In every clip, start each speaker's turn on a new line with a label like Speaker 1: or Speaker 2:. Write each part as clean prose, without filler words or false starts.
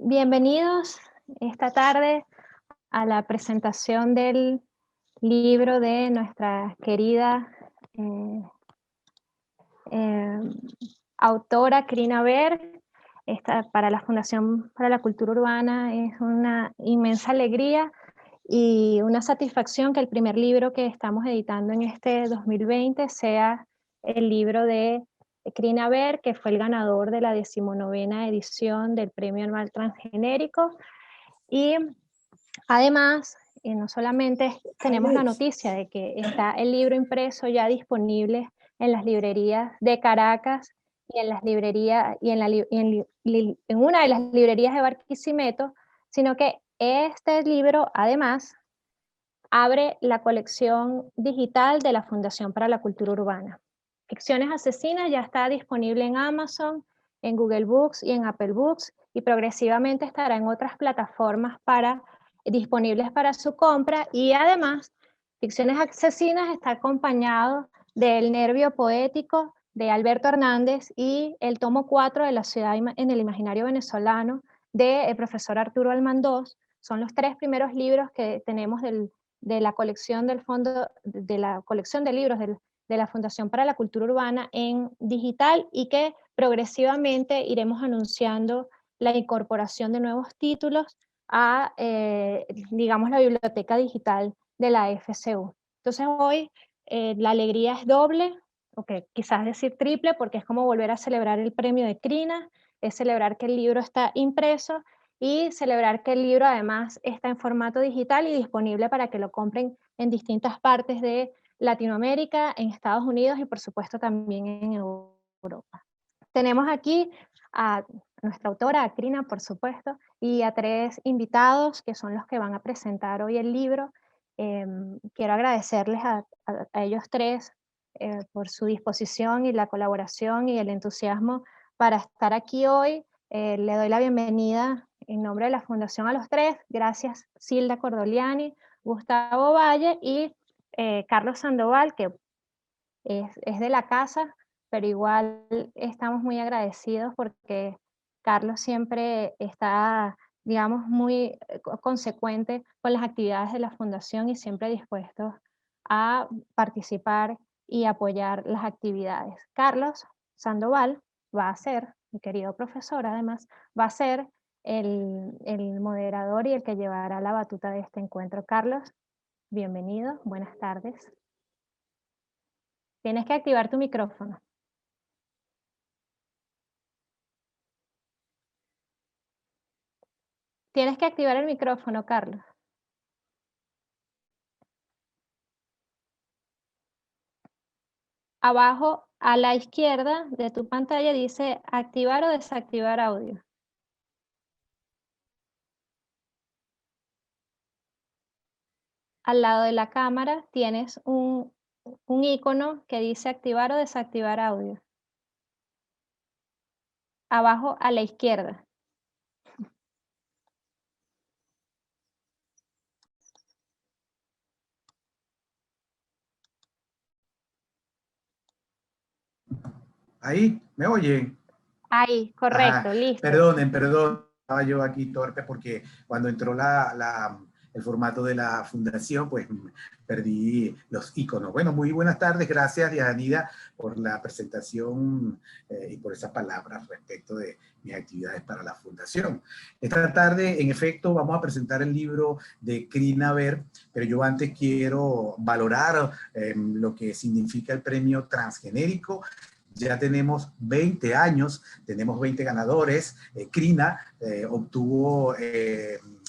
Speaker 1: Bienvenidos esta tarde a la presentación del libro de nuestra querida eh, eh, autora Krina Berg. Para la Fundación para la Cultura Urbana es una inmensa alegría y una satisfacción que el primer libro que estamos editando en este 2020 sea el libro de Krina Berg, que fue el ganador de la 19ª edición del Premio Anual Transgenérico. Y además, no solamente tenemos la noticia de que está el libro impreso ya disponible en las librerías de Caracas y en las librerías y en una de las librerías de Barquisimeto, sino que este libro además abre la colección digital de la Fundación para la Cultura Urbana. Ficciones Asesinas ya está disponible en Amazon, en Google Books y en Apple Books, y progresivamente estará en otras plataformas disponibles para su compra. Y además, Ficciones Asesinas está acompañado del Nervio Poético de Alberto Hernández y el tomo 4 de La ciudad en el imaginario venezolano del profesor Arturo Almandós. Son los 3 primeros libros que tenemos de la colección del fondo, de la colección de libros de la Fundación para la Cultura Urbana en digital, y que progresivamente iremos anunciando la incorporación de nuevos títulos a, digamos, la biblioteca digital de la FCU. Entonces hoy la alegría es doble, o que quizás decir triple, porque es como volver a celebrar el premio de Krina, es celebrar que el libro está impreso y celebrar que el libro además está en formato digital y disponible para que lo compren en distintas partes de Latinoamérica, en Estados Unidos y por supuesto también en Europa. Tenemos aquí a nuestra autora, a Krina, por supuesto, y a 3 invitados que son los que van a presentar hoy el libro. Quiero agradecerles a ellos 3 por su disposición y la colaboración y el entusiasmo para estar aquí hoy. Le doy la bienvenida en nombre de la Fundación a los 3. Gracias Silda Cordoliani, Gustavo Valle y Carlos Sandoval, que es de la casa, pero igual estamos muy agradecidos porque Carlos siempre está, digamos, muy consecuente con las actividades de la Fundación y siempre dispuesto a participar y apoyar las actividades. Carlos Sandoval va a ser, mi querido profesor además, va a ser el moderador y el que llevará la batuta de este encuentro. Carlos, bienvenido, buenas tardes. Tienes que activar tu micrófono. Tienes que activar el micrófono, Carlos. Abajo a la izquierda de tu pantalla dice activar o desactivar audio. Al lado de la cámara tienes un icono que dice activar o desactivar audio. Abajo a la izquierda.
Speaker 2: Ahí, ¿me oyen?
Speaker 1: Ahí, correcto,
Speaker 2: Ajá.
Speaker 1: listo.
Speaker 2: Perdón, estaba yo aquí torpe porque cuando entró el formato de la fundación, pues perdí los iconos. Bueno, muy buenas tardes, gracias Dianida por la presentación y por esas palabras respecto de mis actividades para la fundación. Esta tarde, en efecto, vamos a presentar el libro de Krina Berg, pero yo antes quiero valorar lo que significa el premio transgenérico. Ya tenemos 20 años, tenemos 20 ganadores. Krina obtuvo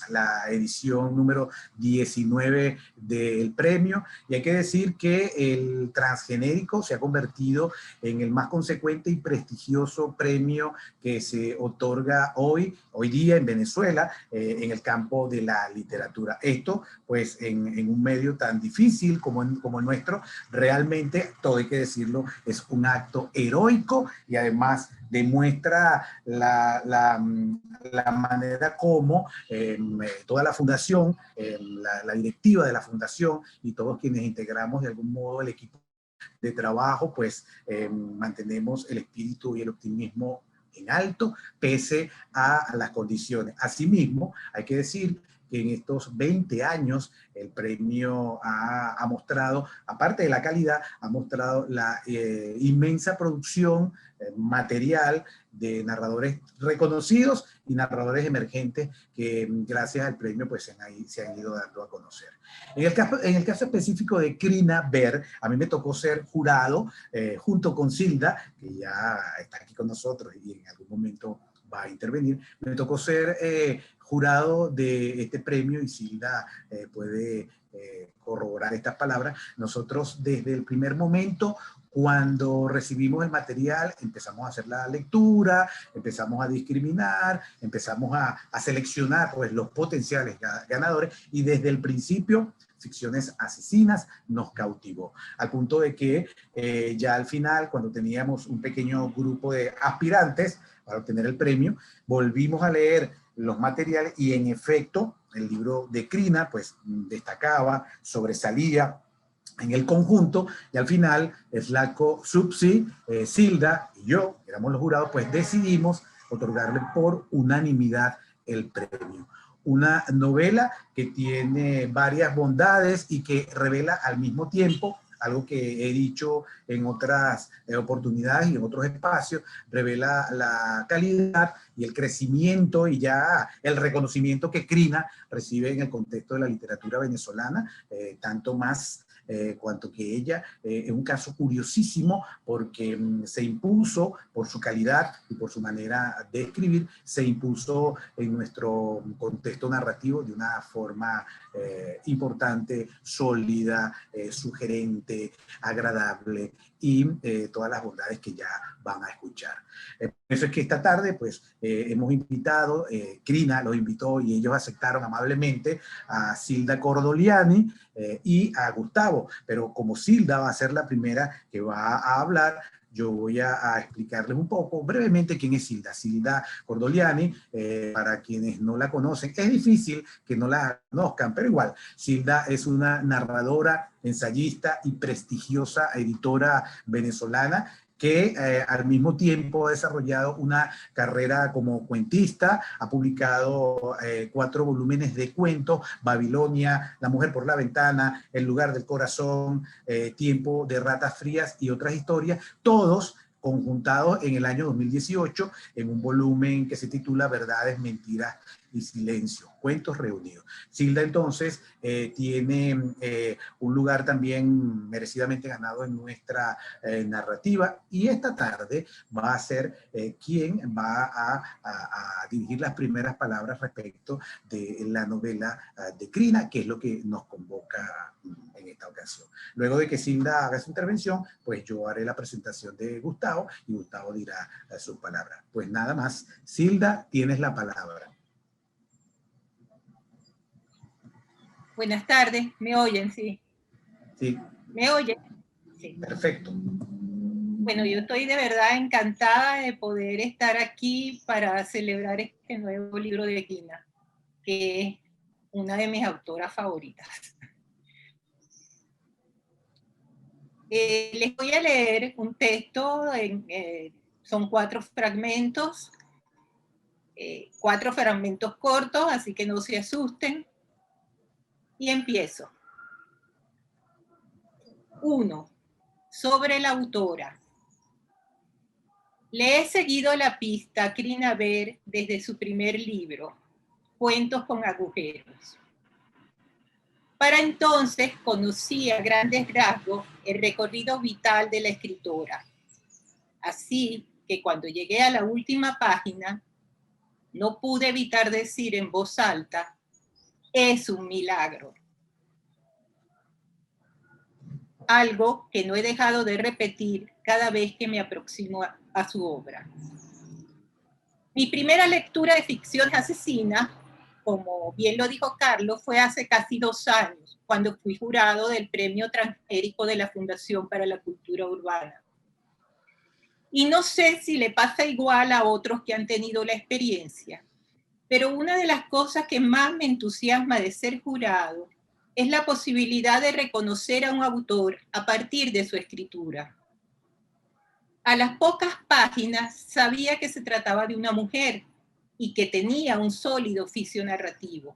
Speaker 2: la edición número 19 del premio, y hay que decir que el transgenérico se ha convertido en el más consecuente y prestigioso premio que se otorga hoy día en Venezuela en el campo de la literatura. Esto, pues, en un medio tan difícil como el nuestro, realmente, todo hay que decirlo, es un acto heroico y además demuestra la manera como toda la fundación, la directiva de la fundación y todos quienes integramos de algún modo el equipo de trabajo, pues mantenemos el espíritu y el optimismo en alto, pese a las condiciones. Asimismo, hay que decir que en estos 20 años el premio ha mostrado, aparte de la calidad, ha mostrado la inmensa producción material de narradores reconocidos y narradores emergentes que gracias al premio pues se han ido dando a conocer. En el caso específico de Crina Ver, a mí me tocó ser jurado junto con Silda, que ya está aquí con nosotros y en algún momento va a intervenir. Me tocó ser jurado de este premio y Silda puede corroborar estas palabras. Nosotros desde el primer momento, cuando recibimos el material, empezamos a hacer la lectura, empezamos a discriminar, empezamos a seleccionar pues, los potenciales ganadores y desde el principio Ficciones Asesinas nos cautivó, al punto de que ya al final, cuando teníamos un pequeño grupo de aspirantes para obtener el premio, volvimos a leer los materiales y en efecto el libro de Crina pues destacaba, sobresalía en el conjunto y al final Slatko Supsi, Silda y yo, que éramos los jurados, pues decidimos otorgarle por unanimidad el premio. Una novela que tiene varias bondades y que revela al mismo tiempo algo que he dicho en otras oportunidades y en otros espacios, revela la calidad y el crecimiento y ya el reconocimiento que Crina recibe en el contexto de la literatura venezolana, tanto más cuanto que ella es un caso curiosísimo porque se impuso por su calidad y por su manera de escribir, se impuso en nuestro contexto narrativo de una forma importante, sólida, sugerente, agradable y todas las bondades que ya van a escuchar. Por eso es que esta tarde pues hemos invitado, Crina los invitó y ellos aceptaron amablemente a Silda Cordoliani y a Gustavo, pero como Silda va a ser la primera que va a hablar, yo voy a explicarles un poco brevemente quién es Silda. Silda Cordoliani, para quienes no la conocen, es difícil que no la conozcan, pero igual, Silda es una narradora, ensayista y prestigiosa editora venezolana que al mismo tiempo ha desarrollado una carrera como cuentista, ha publicado 4 volúmenes de cuentos, Babilonia, La mujer por la ventana, El lugar del corazón, Tiempo de ratas frías y otras historias, todos conjuntados en el año 2018 en un volumen que se titula Verdades, Mentiras y Silencio, Cuentos Reunidos. Silda entonces tiene un lugar también merecidamente ganado en nuestra narrativa y esta tarde va a ser quien va a dirigir las primeras palabras respecto de la novela de Crina, que es lo que nos convoca en esta ocasión. Luego de que Silda haga su intervención, pues yo haré la presentación de Gustavo y Gustavo dirá sus palabras. Pues nada más, Silda, tienes la palabra.
Speaker 3: Buenas tardes, ¿me oyen? Sí.
Speaker 2: Sí.
Speaker 3: ¿Me oyen? Sí.
Speaker 2: Perfecto.
Speaker 3: Bueno, yo estoy de verdad encantada de poder estar aquí para celebrar este nuevo libro de Crina, que es una de mis autoras favoritas. Les voy a leer un texto, son 4 fragmentos, 4 fragmentos cortos, así que no se asusten. Y empiezo. 1. Sobre la autora. Le he seguido la pista a Crina Ver desde su primer libro, Cuentos con agujeros. Para entonces conocí a grandes rasgos el recorrido vital de la escritora. Así que cuando llegué a la última página, no pude evitar decir en voz alta, es un milagro. Algo que no he dejado de repetir cada vez que me aproximo a su obra. Mi primera lectura de Ficciones Asesinas, como bien lo dijo Carlos, fue hace casi 2 años, cuando fui jurado del Premio Transgénico de la Fundación para la Cultura Urbana. Y no sé si le pasa igual a otros que han tenido la experiencia, pero una de las cosas que más me entusiasma de ser jurado es la posibilidad de reconocer a un autor a partir de su escritura. A las pocas páginas sabía que se trataba de una mujer y que tenía un sólido oficio narrativo.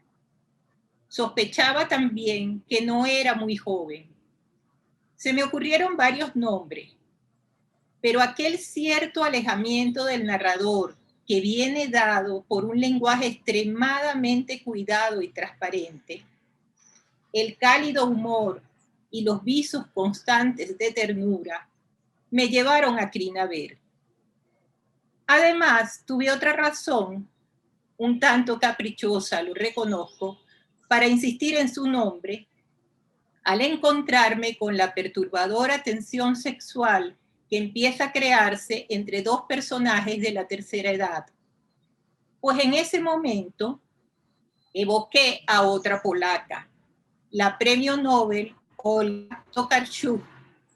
Speaker 3: Sospechaba también que no era muy joven. Se me ocurrieron varios nombres, pero aquel cierto alejamiento del narrador que viene dado por un lenguaje extremadamente cuidado y transparente, el cálido humor y los visos constantes de ternura me llevaron a Crinaver. Además, tuve otra razón, un tanto caprichosa, lo reconozco, para insistir en su nombre, al encontrarme con la perturbadora tensión sexual que empieza a crearse entre dos personajes de la tercera edad. Pues en ese momento evoqué a otra polaca, la premio Nobel Olga Tokarczuk,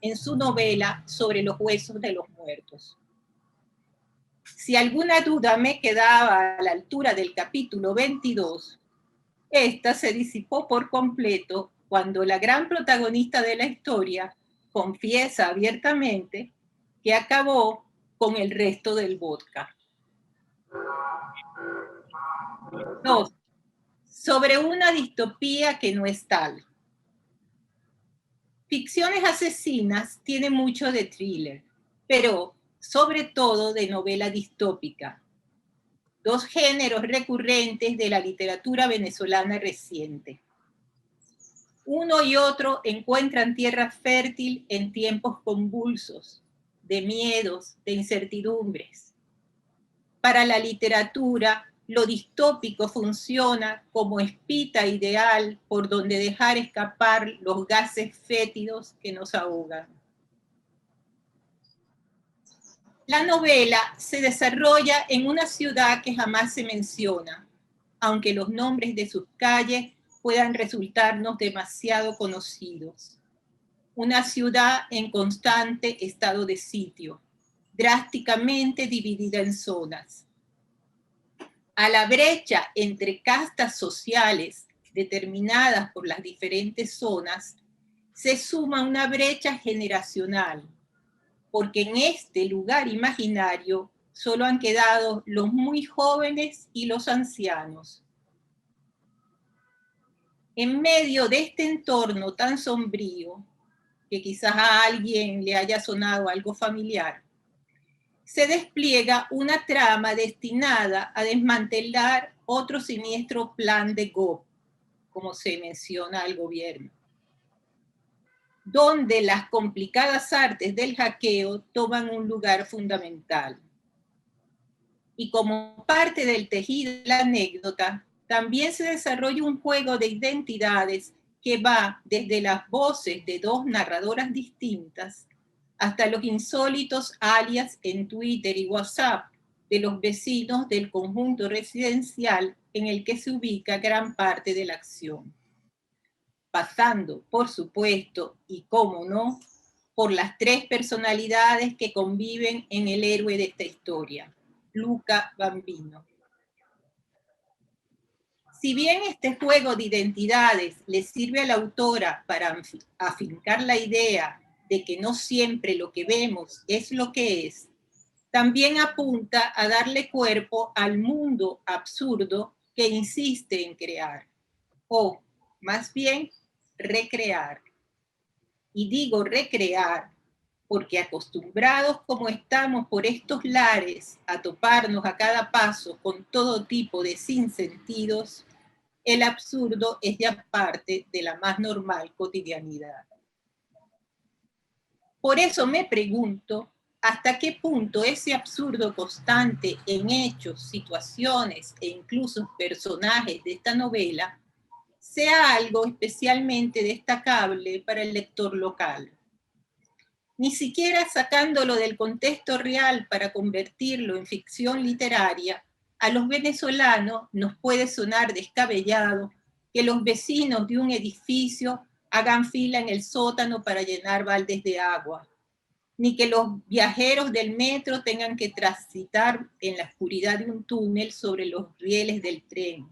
Speaker 3: en su novela Sobre los huesos de los muertos. Si alguna duda me quedaba a la altura del capítulo 22, esta se disipó por completo cuando la gran protagonista de la historia confiesa abiertamente que acabó con el resto del vodka. 2. Sobre una distopía que no es tal. Ficciones asesinas tiene mucho de thriller, pero sobre todo de novela distópica. Dos géneros recurrentes de la literatura venezolana reciente. Uno y otro encuentran tierra fértil en tiempos convulsos, de miedos, de incertidumbres. Para la literatura, lo distópico funciona como espita ideal por donde dejar escapar los gases fétidos que nos ahogan. La novela se desarrolla en una ciudad que jamás se menciona, aunque los nombres de sus calles puedan resultarnos demasiado conocidos. Una ciudad en constante estado de sitio, drásticamente dividida en zonas. A la brecha entre castas sociales determinadas por las diferentes zonas, se suma una brecha generacional, porque en este lugar imaginario solo han quedado los muy jóvenes y los ancianos. En medio de este entorno tan sombrío, que quizás a alguien le haya sonado algo familiar, se despliega una trama destinada a desmantelar otro siniestro plan de GOP, como se menciona al gobierno, donde las complicadas artes del hackeo toman un lugar fundamental. Y como parte del tejido de la anécdota, también se desarrolla un juego de identidades que va desde las voces de dos narradoras distintas hasta los insólitos alias en Twitter y WhatsApp de los vecinos del conjunto residencial en el que se ubica gran parte de la acción. Pasando, por supuesto, y cómo no, por las tres personalidades que conviven en el héroe de esta historia, Luca Bambino. Si bien este juego de identidades le sirve a la autora para afincar la idea de que no siempre lo que vemos es lo que es, también apunta a darle cuerpo al mundo absurdo que insiste en crear, o más bien recrear. Y digo recrear porque acostumbrados como estamos por estos lares a toparnos a cada paso con todo tipo de sinsentidos, el absurdo es ya parte de la más normal cotidianidad. Por eso me pregunto hasta qué punto ese absurdo constante en hechos, situaciones e incluso personajes de esta novela sea algo especialmente destacable para el lector local. Ni siquiera sacándolo del contexto real para convertirlo en ficción literaria, a los venezolanos nos puede sonar descabellado que los vecinos de un edificio hagan fila en el sótano para llenar baldes de agua, ni que los viajeros del metro tengan que transitar en la oscuridad de un túnel sobre los rieles del tren,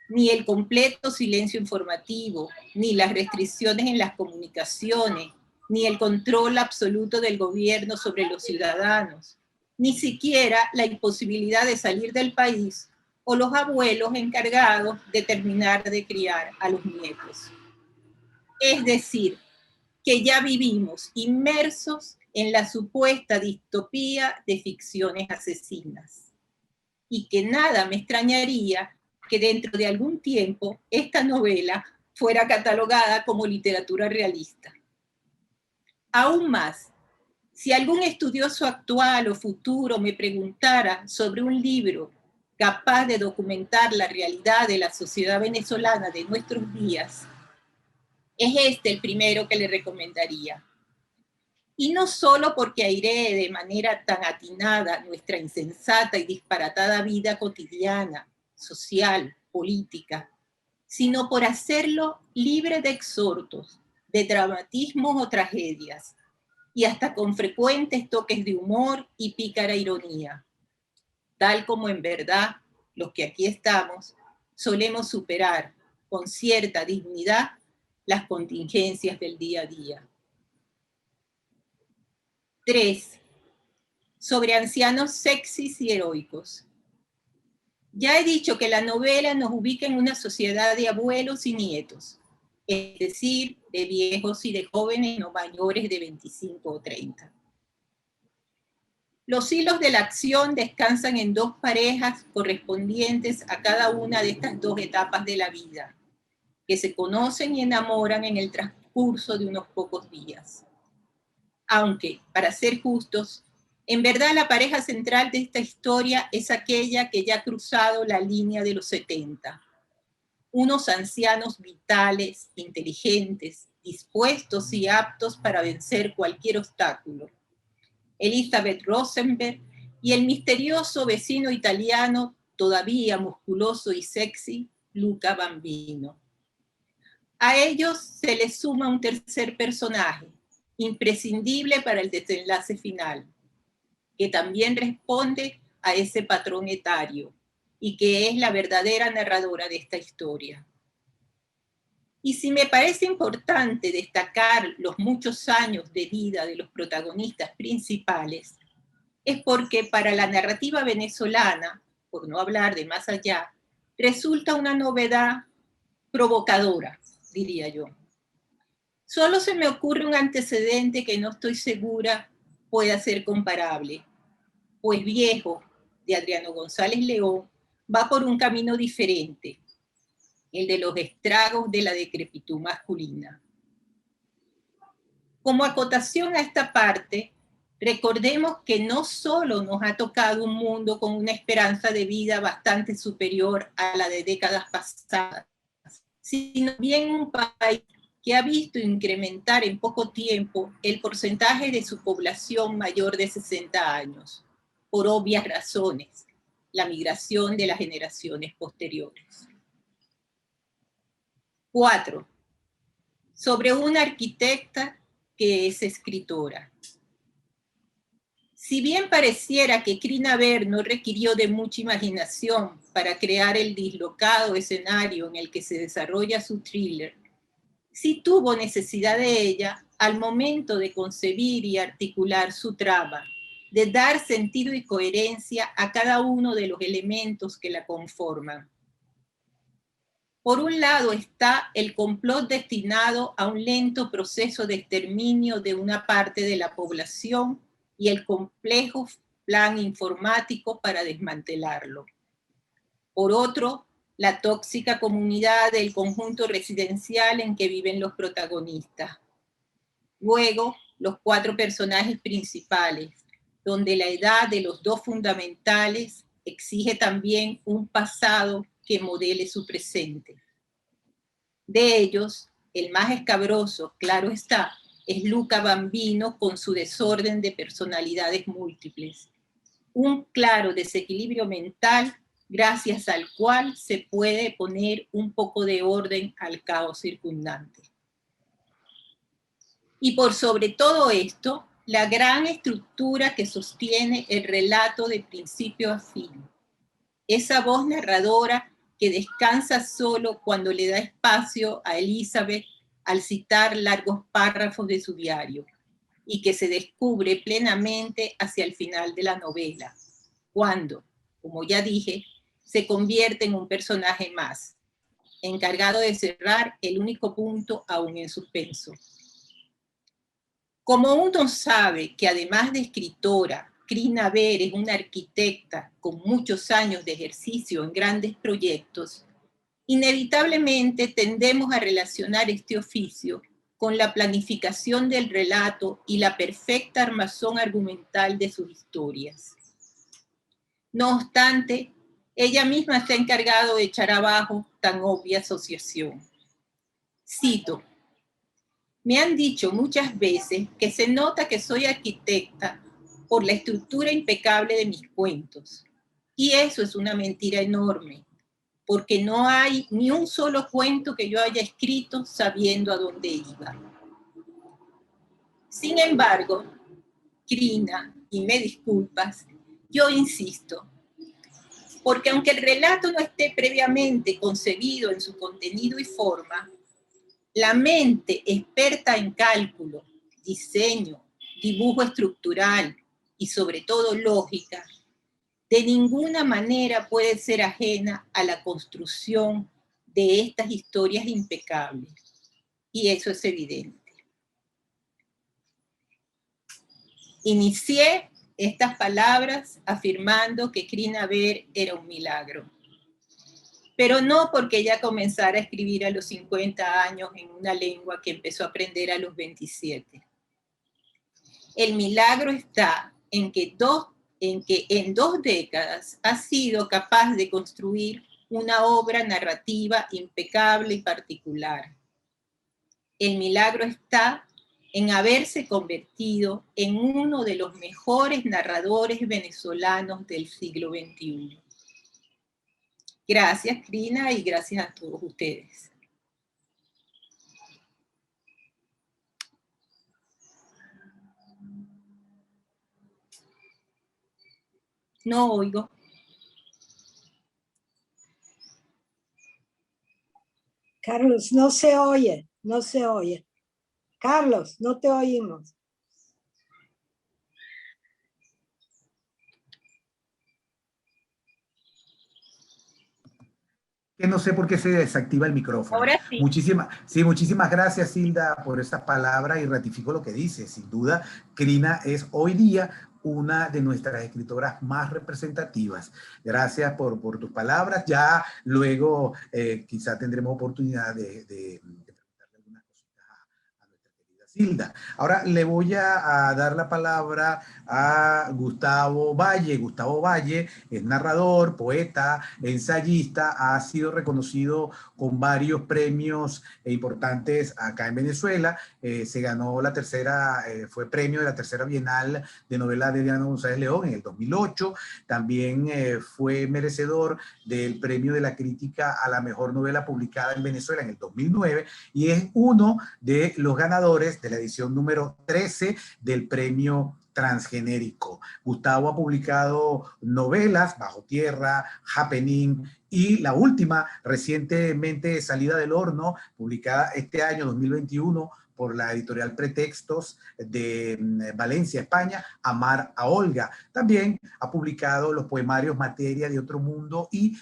Speaker 3: ni el completo silencio informativo, ni las restricciones en las comunicaciones, ni el control absoluto del gobierno sobre los ciudadanos, ni siquiera la imposibilidad de salir del país o los abuelos encargados de terminar de criar a los nietos. Es decir, que ya vivimos inmersos en la supuesta distopía de ficciones asesinas. Y que nada me extrañaría que dentro de algún tiempo esta novela fuera catalogada como literatura realista. Aún más, si algún estudioso actual o futuro me preguntara sobre un libro capaz de documentar la realidad de la sociedad venezolana de nuestros días, es este el primero que le recomendaría. Y no solo porque airee de manera tan atinada nuestra insensata y disparatada vida cotidiana, social, política, sino por hacerlo libre de exhortos, de dramatismos o tragedias, y hasta con frecuentes toques de humor y pícara ironía, tal como en verdad los que aquí estamos solemos superar con cierta dignidad las contingencias del día a día. 3. Sobre ancianos sexys y heroicos. Ya he dicho que la novela nos ubica en una sociedad de abuelos y nietos, es decir, de viejos y de jóvenes no mayores de 25 o 30. Los hilos de la acción descansan en dos parejas correspondientes a cada una de estas dos etapas de la vida, que se conocen y enamoran en el transcurso de unos pocos días. Aunque, para ser justos, en verdad la pareja central de esta historia es aquella que ya ha cruzado la línea de los 70. Unos ancianos vitales, inteligentes, dispuestos y aptos para vencer cualquier obstáculo. Elizabeth Rosenberg y el misterioso vecino italiano, todavía musculoso y sexy, Luca Bambino. A ellos se les suma un tercer personaje, imprescindible para el desenlace final, que también responde a ese patrón etario y que es la verdadera narradora de esta historia. Y si me parece importante destacar los muchos años de vida de los protagonistas principales, es porque para la narrativa venezolana, por no hablar de más allá, resulta una novedad provocadora, diría yo. Solo se me ocurre un antecedente que no estoy segura pueda ser comparable, pues Viejo, de Adriano González León, va por un camino diferente, el de los estragos de la decrepitud masculina. Como acotación a esta parte, recordemos que no solo nos ha tocado un mundo con una esperanza de vida bastante superior a la de décadas pasadas, sino bien un país que ha visto incrementar en poco tiempo el porcentaje de su población mayor de 60 años, por obvias razones, la migración de las generaciones posteriores. 4. Sobre una arquitecta que es escritora. Si bien pareciera que Krina Ver no requirió de mucha imaginación para crear el dislocado escenario en el que se desarrolla su thriller, sí tuvo necesidad de ella al momento de concebir y articular su trama, de dar sentido y coherencia a cada uno de los elementos que la conforman. Por un lado está el complot destinado a un lento proceso de exterminio de una parte de la población y el complejo plan informático para desmantelarlo. Por otro, la tóxica comunidad del conjunto residencial en que viven los protagonistas. Luego, los 4 personajes principales, donde la edad de los dos fundamentales exige también un pasado que modele su presente. De ellos, el más escabroso, claro está, es Luca Bambino con su desorden de personalidades múltiples. Un claro desequilibrio mental gracias al cual se puede poner un poco de orden al caos circundante. Y por sobre todo esto, la gran estructura que sostiene el relato de principio a fin. Esa voz narradora que descansa solo cuando le da espacio a Elizabeth al citar largos párrafos de su diario, y que se descubre plenamente hacia el final de la novela, cuando, como ya dije, se convierte en un personaje más, encargado de cerrar el único punto aún en suspenso. Como uno sabe que además de escritora, Krina Beer es una arquitecta con muchos años de ejercicio en grandes proyectos, inevitablemente tendemos a relacionar este oficio con la planificación del relato y la perfecta armazón argumental de sus historias. No obstante, ella misma se ha encargado de echar abajo tan obvia asociación. Cito: me han dicho muchas veces que se nota que soy arquitecta por la estructura impecable de mis cuentos. Y eso es una mentira enorme, porque no hay ni un solo cuento que yo haya escrito sabiendo a dónde iba. Sin embargo, Krina, y me disculpas, yo insisto, porque aunque el relato no esté previamente concebido en su contenido y forma, la mente experta en cálculo, diseño, dibujo estructural y sobre todo lógica, de ninguna manera puede ser ajena a la construcción de estas historias impecables. Y eso es evidente. Inicié estas palabras afirmando que Krina Beer era un milagro. Pero no porque ella comenzara a escribir a los 50 años en una lengua que empezó a aprender a los 27. El milagro está en que en 2 décadas ha sido capaz de construir una obra narrativa impecable y particular. El milagro está en haberse convertido en uno de los mejores narradores venezolanos del siglo XXI. Gracias, Krina, y gracias a todos ustedes. No oigo.
Speaker 4: Carlos, no se oye, no se oye. Carlos, no te oímos.
Speaker 2: Que no sé por qué se desactiva el micrófono.
Speaker 3: Ahora sí.
Speaker 2: Muchísimas gracias, Hilda, por estas palabras, y ratifico lo que dice. Sin duda, Krina es hoy día una de nuestras escritoras más representativas. Gracias por tus palabras. Ya luego quizá tendremos oportunidad de preguntarle algunas cositas a nuestra querida Hilda. Ahora le voy a dar la palabra a Gustavo Valle. Gustavo Valle es narrador, poeta, ensayista, ha sido reconocido con varios premios importantes acá en Venezuela. Se ganó la tercera, fue premio de la tercera Bienal de Novela de Diana González León en el 2008. También fue merecedor del premio de la crítica a la mejor novela publicada en Venezuela en el 2009 y es uno de los ganadores de la edición número 13 del premio transgenérico. Gustavo ha publicado novelas, Bajo Tierra, Happening, y la última, recientemente Salida del Horno, publicada este año 2021 por la editorial Pretextos de Valencia, España, Amar a Olga. También ha publicado los poemarios Materia de Otro Mundo y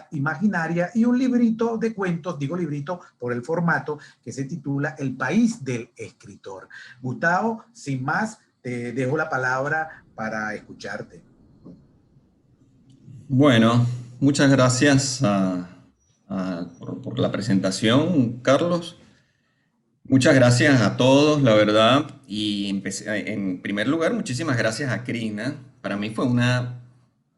Speaker 2: Imaginaria, y un librito de cuentos, digo librito por el formato, que se titula El País del Escritor. Gustavo, sin más, te dejo la palabra para escucharte.
Speaker 5: Bueno, muchas gracias por la presentación, Carlos. Muchas gracias a todos, la verdad. Y en primer lugar, muchísimas gracias a Krina. Para mí fue una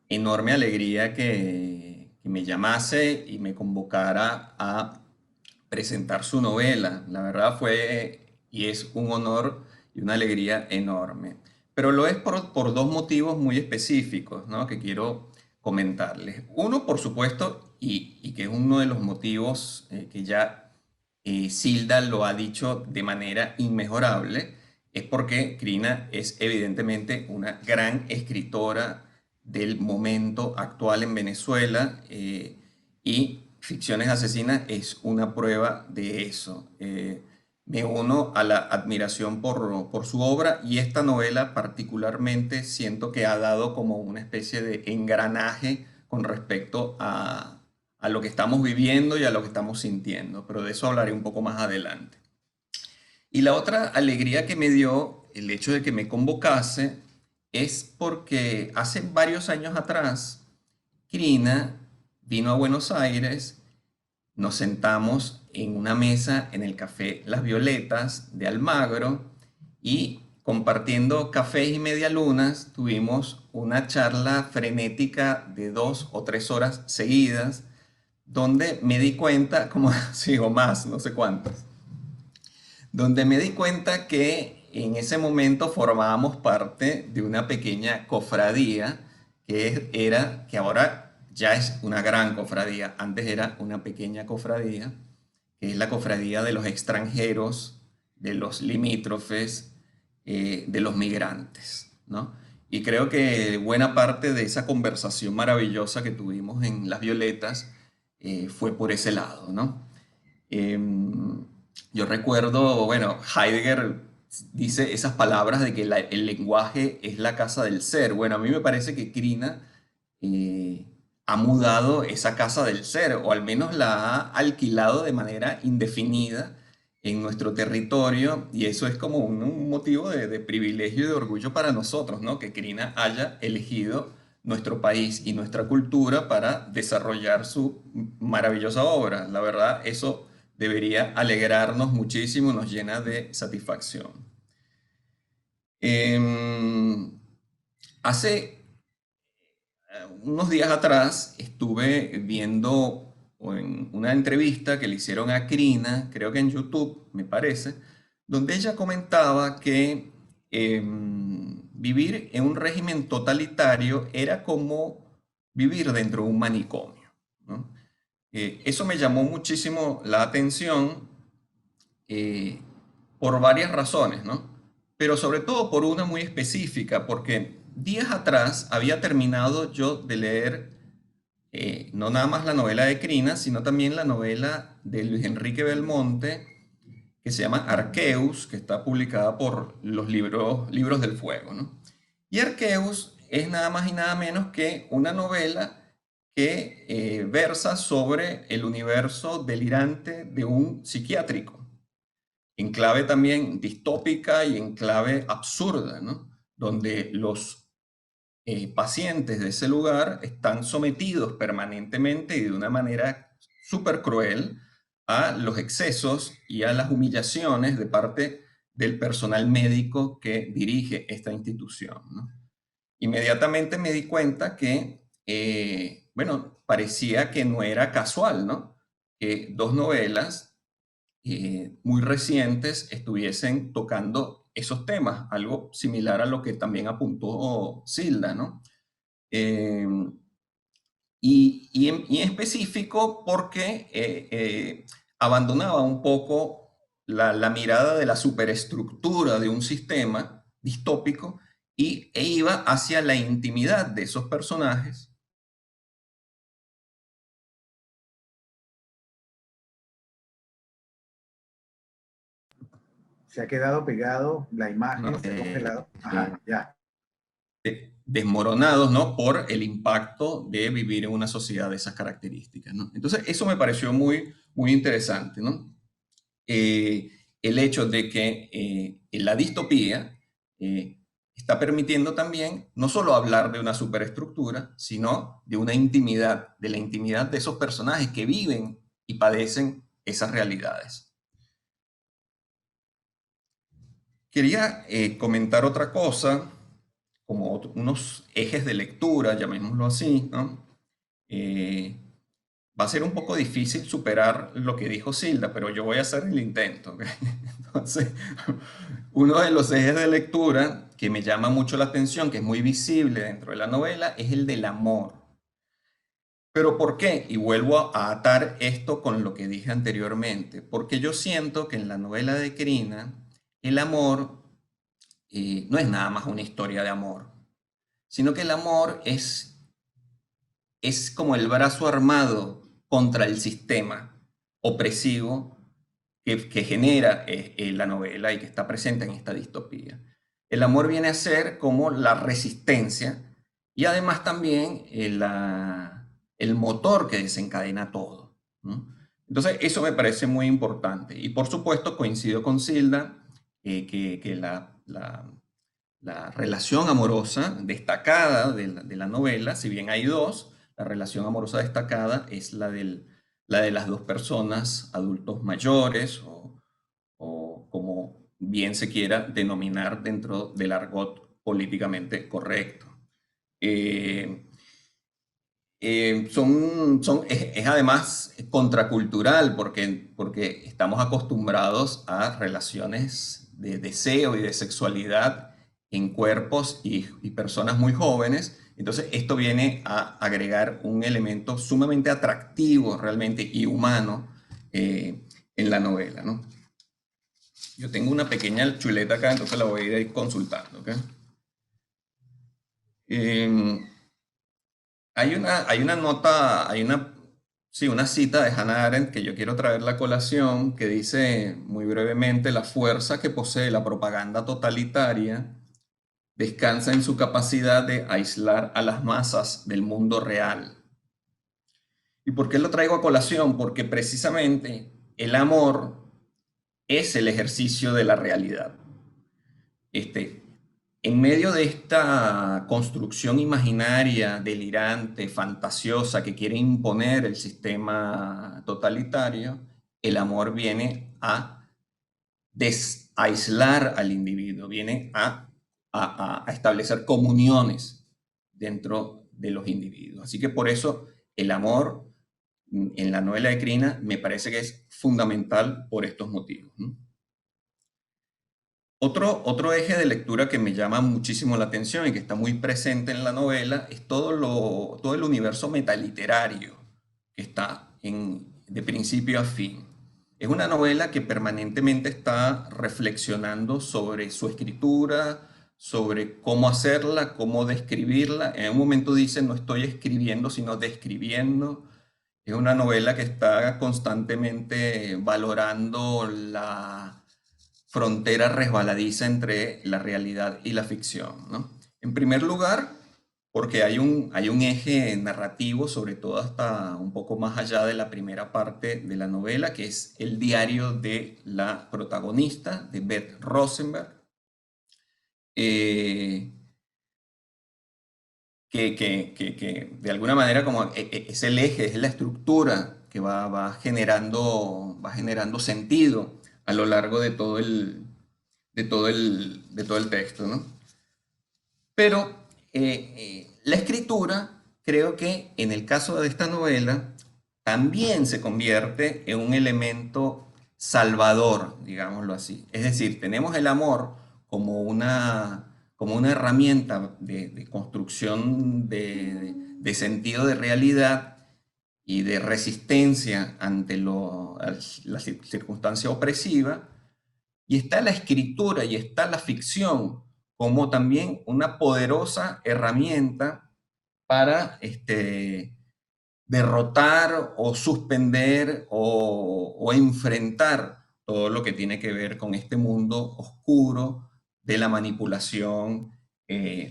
Speaker 5: enorme alegría que me llamase y me convocara a presentar su novela. La verdad fue y es un honor y una alegría enorme. Pero lo es por 2 motivos muy específicos, ¿no?, que quiero comentarles. Uno, por supuesto, y que es uno de los motivos que ya Silda lo ha dicho de manera inmejorable, es porque Krina es evidentemente una gran escritora del momento actual en Venezuela, y Ficciones Asesinas es una prueba de eso. me uno a la admiración por su obra, y esta novela particularmente siento que ha dado como una especie de engranaje con respecto a lo que estamos viviendo y a lo que estamos sintiendo, pero de eso hablaré un poco más adelante. Y la otra alegría que me dio el hecho de que me convocase es porque hace varios años atrás, Crina vino a Buenos Aires, nos sentamos en una mesa en el Café Las Violetas de Almagro y compartiendo cafés y medialunas tuvimos una charla frenética de 2 o 3 horas seguidas, donde me di cuenta, como sigo más, no sé cuántas, donde me di cuenta que en ese momento formábamos parte de una pequeña cofradía que ahora ya es una gran cofradía. Antes era una pequeña cofradía, que es la cofradía de los extranjeros, de los limítrofes, de los migrantes, ¿no? Y creo que buena parte de esa conversación maravillosa que tuvimos en Las Violetas fue por ese lado, ¿no? Yo recuerdo, bueno, Heidegger dice esas palabras de que el lenguaje es la casa del ser. Bueno, a mí me parece que Crina ha mudado esa casa del ser, o al menos la ha alquilado de manera indefinida en nuestro territorio, y eso es como un motivo de privilegio y de orgullo para nosotros, ¿no? Que Crina haya elegido nuestro país y nuestra cultura para desarrollar su maravillosa obra. La verdad, eso debería alegrarnos muchísimo, nos llena de satisfacción. Hace unos días atrás estuve viendo una entrevista que le hicieron a Crina, creo que en YouTube, me parece, donde ella comentaba que vivir en un régimen totalitario era como vivir dentro de un manicomio, ¿no? Eso me llamó muchísimo la atención por varias razones, ¿no? Pero sobre todo por una muy específica, porque días atrás había terminado yo de leer no nada más la novela de Crina, sino también la novela de Luis Enrique Belmonte, que se llama Arceus, que está publicada por los libros del Fuego, ¿no? Y Arceus es nada más y nada menos que una novela que versa sobre el universo delirante de un psiquiátrico, en clave también distópica y en clave absurda, ¿no? Donde los pacientes de ese lugar están sometidos permanentemente y de una manera súper cruel a los excesos y a las humillaciones de parte del personal médico que dirige esta institución, ¿no? Inmediatamente me di cuenta que, bueno, parecía que no era casual, ¿no? Que dos novelas muy recientes estuviesen tocando esos temas, algo similar a lo que también apuntó Silda, ¿no? Y en específico porque abandonaba un poco la mirada de la superestructura de un sistema distópico e iba hacia la intimidad de esos personajes.
Speaker 2: Se ha quedado pegado la imagen,
Speaker 5: ¿No?
Speaker 2: se ha congelado. Ajá, ya.
Speaker 5: Desmoronados, ¿no? Por el impacto de vivir en una sociedad de esas características, ¿no? Entonces, eso me pareció muy, muy interesante, ¿no? El hecho de que la distopía está permitiendo también no solo hablar de una superestructura, sino de una intimidad, de la intimidad de esos personajes que viven y padecen esas realidades. Quería comentar otra cosa, como unos ejes de lectura, llamémoslo así, ¿no? Va a ser un poco difícil superar lo que dijo Silda, pero yo voy a hacer el intento, ¿okay? Entonces, uno de los ejes de lectura que me llama mucho la atención, que es muy visible dentro de la novela, es el del amor. ¿Pero por qué? Y vuelvo a atar esto con lo que dije anteriormente, porque yo siento que en la novela de Crina, el amor no es nada más una historia de amor, sino que el amor es como el brazo armado contra el sistema opresivo que genera la novela y que está presente en esta distopía. El amor viene a ser como la resistencia y además también el motor que desencadena todo, ¿no? Entonces, eso me parece muy importante. Y por supuesto, coincido con Silda, que la relación amorosa destacada de la novela, si bien hay dos, la relación amorosa destacada es la de las dos personas, adultos mayores, o como bien se quiera denominar dentro del argot políticamente correcto. Es además contracultural porque estamos acostumbrados a relaciones de deseo y de sexualidad en cuerpos y personas muy jóvenes. Entonces esto viene a agregar un elemento sumamente atractivo realmente y humano en la novela, ¿no? Yo tengo una pequeña chuleta acá, entonces la voy a ir consultando, ¿ok? Hay una nota, sí, una cita de Hannah Arendt que yo quiero traer a colación, que dice muy brevemente: la fuerza que posee la propaganda totalitaria descansa en su capacidad de aislar a las masas del mundo real. ¿Y por qué lo traigo a colación? Porque precisamente el amor es el ejercicio de la realidad. En medio de esta construcción imaginaria, delirante, fantasiosa que quiere imponer el sistema totalitario, el amor viene a aislar al individuo, viene a establecer comuniones dentro de los individuos. Así que por eso el amor en la novela de Krina me parece que es fundamental por estos motivos, ¿no? Otro eje de lectura que me llama muchísimo la atención y que está muy presente en la novela es todo el universo metaliterario que está de principio a fin. Es una novela que permanentemente está reflexionando sobre su escritura, sobre cómo hacerla, cómo describirla. En un momento dice: no estoy escribiendo, sino describiendo. Es una novela que está constantemente valorando la frontera resbaladiza entre la realidad y la ficción, ¿no? En primer lugar, porque hay un eje narrativo, sobre todo hasta un poco más allá de la primera parte de la novela, que es el diario de la protagonista, de Beth Rosenberg, que de alguna manera como es el eje, es la estructura que va generando sentido a lo largo de todo el texto, ¿no? Pero la escritura, creo que en el caso de esta novela, también se convierte en un elemento salvador, digámoslo así. Es decir, tenemos el amor como una herramienta de construcción de sentido de realidad y de resistencia ante la circunstancia opresiva, y está la escritura y está la ficción como también una poderosa herramienta para derrotar o suspender o enfrentar todo lo que tiene que ver con este mundo oscuro de la manipulación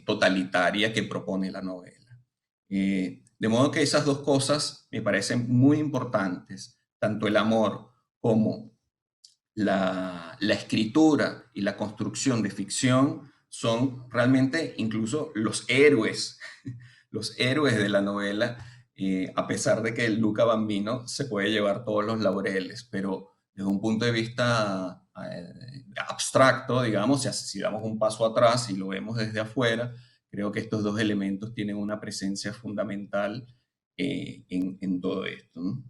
Speaker 5: totalitaria que propone la novela. De modo que esas dos cosas me parecen muy importantes, tanto el amor como la escritura y la construcción de ficción son realmente incluso los héroes de la novela, a pesar de que Luca Bambino se puede llevar todos los laureles, pero desde un punto de vista abstracto, digamos, si damos un paso atrás y lo vemos desde afuera, creo que estos dos elementos tienen una presencia fundamental en todo esto, ¿no?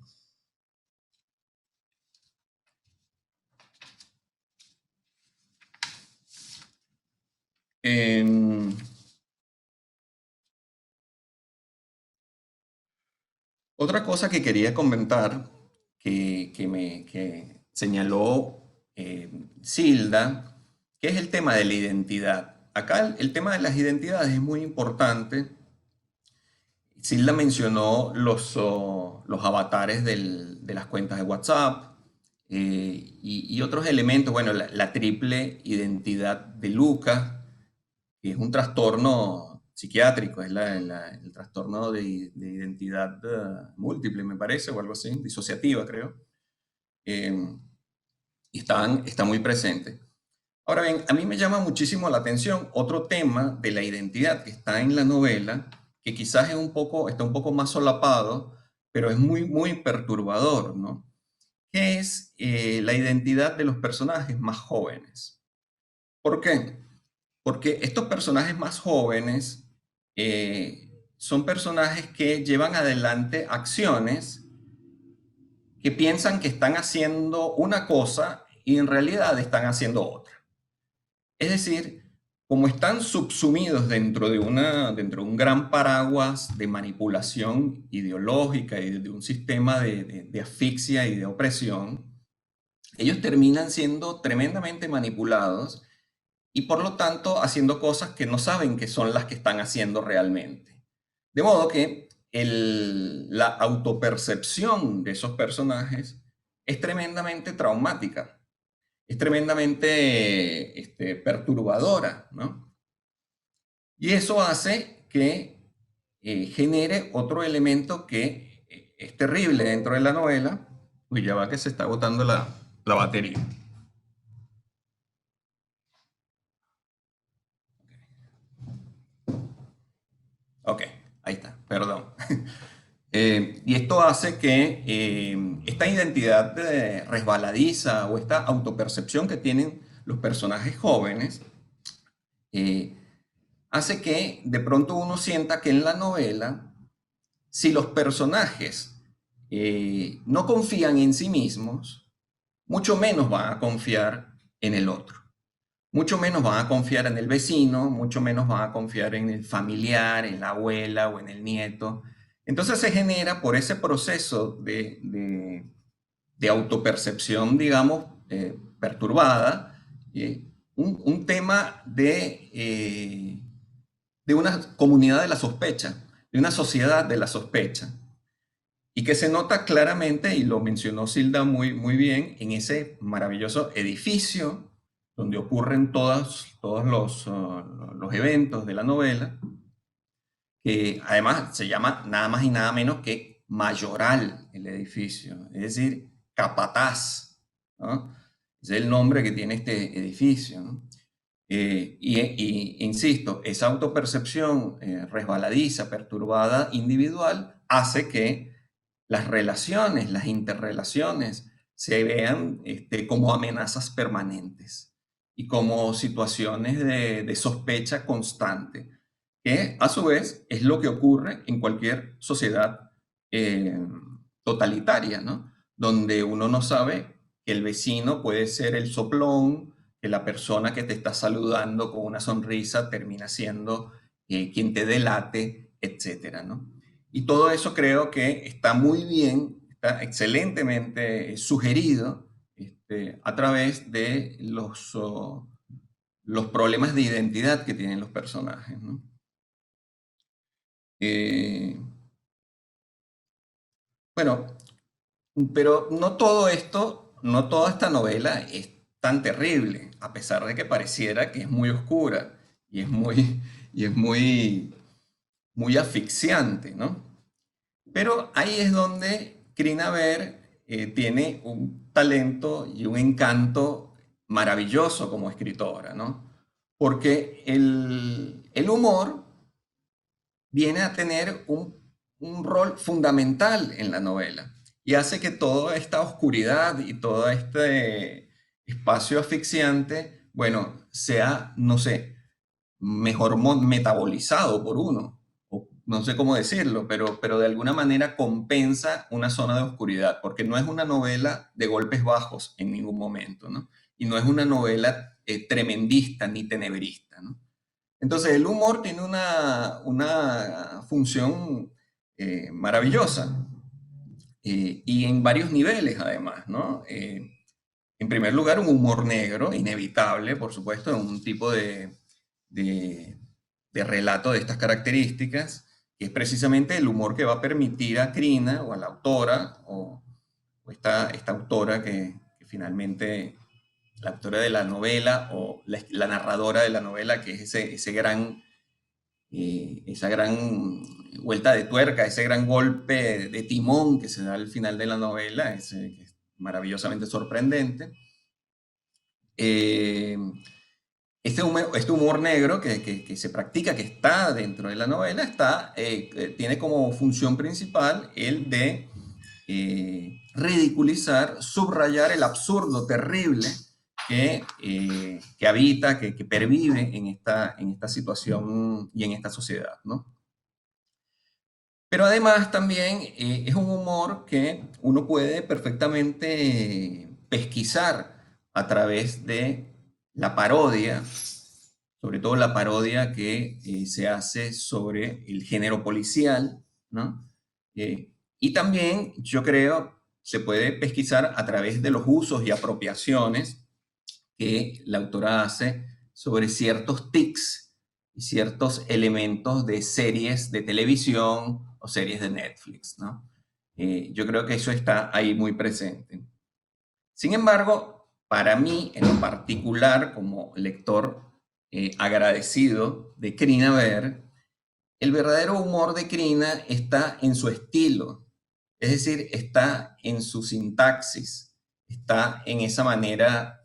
Speaker 5: Otra cosa que quería comentar, que señaló Silda, que es el tema de la identidad. Acá el tema de las identidades es muy importante. Silda mencionó los avatares de las cuentas de WhatsApp y otros elementos, bueno, la triple identidad de Lucas, que es un trastorno psiquiátrico, es el trastorno de identidad múltiple, me parece, o algo así, disociativa, creo. Y está muy presente. Ahora bien, a mí me llama muchísimo la atención otro tema de la identidad que está en la novela, que quizás está un poco más solapado, pero es muy, muy perturbador, ¿no? Que es la identidad de los personajes más jóvenes. ¿Por qué? Porque estos personajes más jóvenes son personajes que llevan adelante acciones que piensan que están haciendo una cosa y en realidad están haciendo otra. Es decir, como están subsumidos dentro de un gran paraguas de manipulación ideológica y de un sistema de asfixia y de opresión, ellos terminan siendo tremendamente manipulados y por lo tanto haciendo cosas que no saben que son las que están haciendo realmente. De modo que la autopercepción de esos personajes es tremendamente traumática, es tremendamente perturbadora, ¿no? Y eso hace que genere otro elemento que es terrible dentro de la novela. Uy, ya va que se está agotando la batería. Ok, ahí está, perdón. Y esto hace que esta identidad resbaladiza o esta autopercepción que tienen los personajes jóvenes hace que de pronto uno sienta que en la novela, si los personajes no confían en sí mismos, mucho menos van a confiar en el otro. Mucho menos van a confiar en el vecino, mucho menos van a confiar en el familiar, en la abuela o en el nieto. Entonces se genera por ese proceso de autopercepción, digamos, perturbada, un tema de una comunidad de la sospecha, de una sociedad de la sospecha. Y que se nota claramente, y lo mencionó Silda muy, muy bien, en ese maravilloso edificio donde ocurren todos los eventos de la novela, que además se llama nada más y nada menos que Mayoral el edificio, es decir, capataz, ¿no? Es el nombre que tiene este edificio, ¿no? Insisto, esa autopercepción resbaladiza, perturbada, individual, hace que las relaciones, las interrelaciones, se vean como amenazas permanentes y como situaciones de sospecha constante, que a su vez es lo que ocurre en cualquier sociedad totalitaria, ¿no? Donde uno no sabe que el vecino puede ser el soplón, que la persona que te está saludando con una sonrisa termina siendo quien te delate, etcétera, ¿no? Y todo eso creo que está muy bien, está excelentemente sugerido a través de los problemas de identidad que tienen los personajes, ¿no? Bueno, pero no todo esto, no toda esta novela es tan terrible, a pesar de que pareciera que es muy oscura y es muy asfixiante, ¿no? Pero ahí es donde Krina Beer tiene un talento y un encanto maravilloso como escritora, ¿no? Porque el humor viene a tener un rol fundamental en la novela y hace que toda esta oscuridad y todo este espacio asfixiante, bueno, sea, no sé, mejor metabolizado por uno. No sé cómo decirlo, pero de alguna manera compensa una zona de oscuridad, porque no es una novela de golpes bajos en ningún momento, ¿no? Y no es una novela tremendista ni tenebrista, ¿no? Entonces el humor tiene una función maravillosa y en varios niveles además, ¿no? En primer lugar, un humor negro, inevitable, por supuesto, en un tipo de relato de estas características, que es precisamente el humor que va a permitir a Krina o a la autora o esta autora que finalmente la autora de la novela o la narradora de la novela, que es esa gran vuelta de tuerca, ese gran golpe de timón que se da al final de la novela, que es maravillosamente sorprendente. Este humor negro que se practica, que está dentro de la novela, tiene como función principal el de ridiculizar, subrayar el absurdo terrible que habita, que pervive en esta situación y en esta sociedad, ¿no? Pero además también es un humor que uno puede perfectamente pesquisar a través de la parodia, sobre todo la parodia que se hace sobre el género policial, ¿no? Y también, yo creo, se puede pesquisar a través de los usos y apropiaciones que la autora hace sobre ciertos tics y ciertos elementos de series de televisión o series de Netflix, ¿no? Yo creo que eso está ahí muy presente. Sin embargo, para mí, en lo particular, como lector agradecido de Krina Beer, el verdadero humor de Krina está en su estilo, es decir, está en su sintaxis, está en esa manera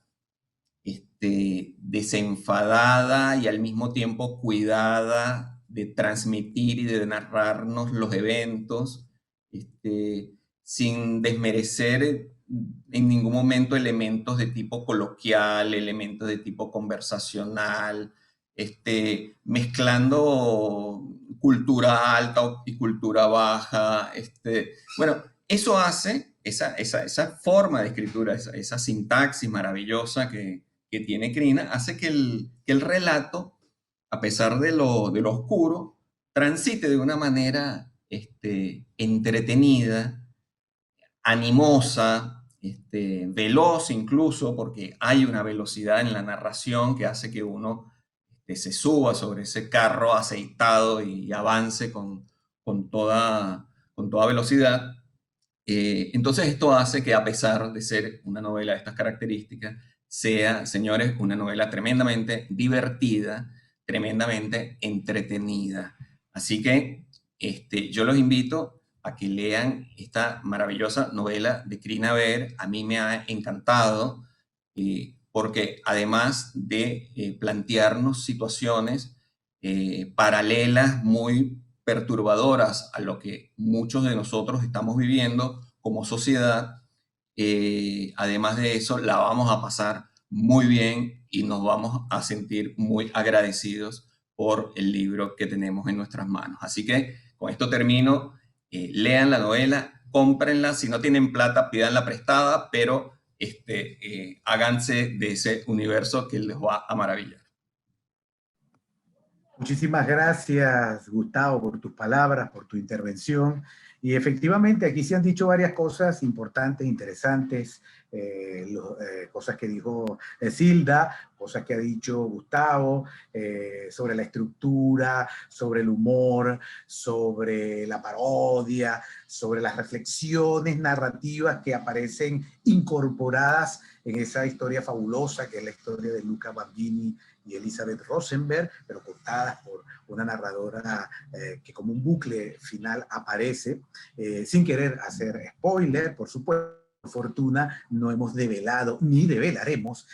Speaker 5: desenfadada y al mismo tiempo cuidada de transmitir y de narrarnos los eventos, sin desmerecer en ningún momento elementos de tipo coloquial, elementos de tipo conversacional, mezclando cultura alta y cultura baja. Bueno, eso hace, esa forma de escritura, esa sintaxis maravillosa que tiene Krina, hace que el relato, a pesar de lo oscuro, transite de una manera entretenida, animosa, veloz incluso, porque hay una velocidad en la narración que hace que uno se suba sobre ese carro aceitado y avance con toda velocidad. Entonces esto hace que, a pesar de ser una novela de estas características, sea, señores, una novela tremendamente divertida, tremendamente entretenida. Así que yo los invito a que lean esta maravillosa novela de Krina Beer. A mí me ha encantado porque, además de plantearnos situaciones paralelas muy perturbadoras a lo que muchos de nosotros estamos viviendo como sociedad, además de eso, la vamos a pasar muy bien y nos vamos a sentir muy agradecidos por el libro que tenemos en nuestras manos. Así que con esto termino. Lean la novela, cómprenla. Si no tienen plata, pídanla prestada, pero háganse de ese universo que les va a maravillar.
Speaker 2: Muchísimas gracias, Gustavo, por tus palabras, por tu intervención. Y efectivamente, aquí se han dicho varias cosas importantes, interesantes, cosas que dijo Zilda, cosas que ha dicho Gustavo, sobre la estructura, sobre el humor, sobre la parodia, sobre las reflexiones narrativas que aparecen incorporadas en esa historia fabulosa que es la historia de Luca Bambini y Elizabeth Rosenberg, pero contadas por una narradora que como un bucle final aparece, sin querer hacer spoiler, por supuesto. Por fortuna no hemos develado ni develaremos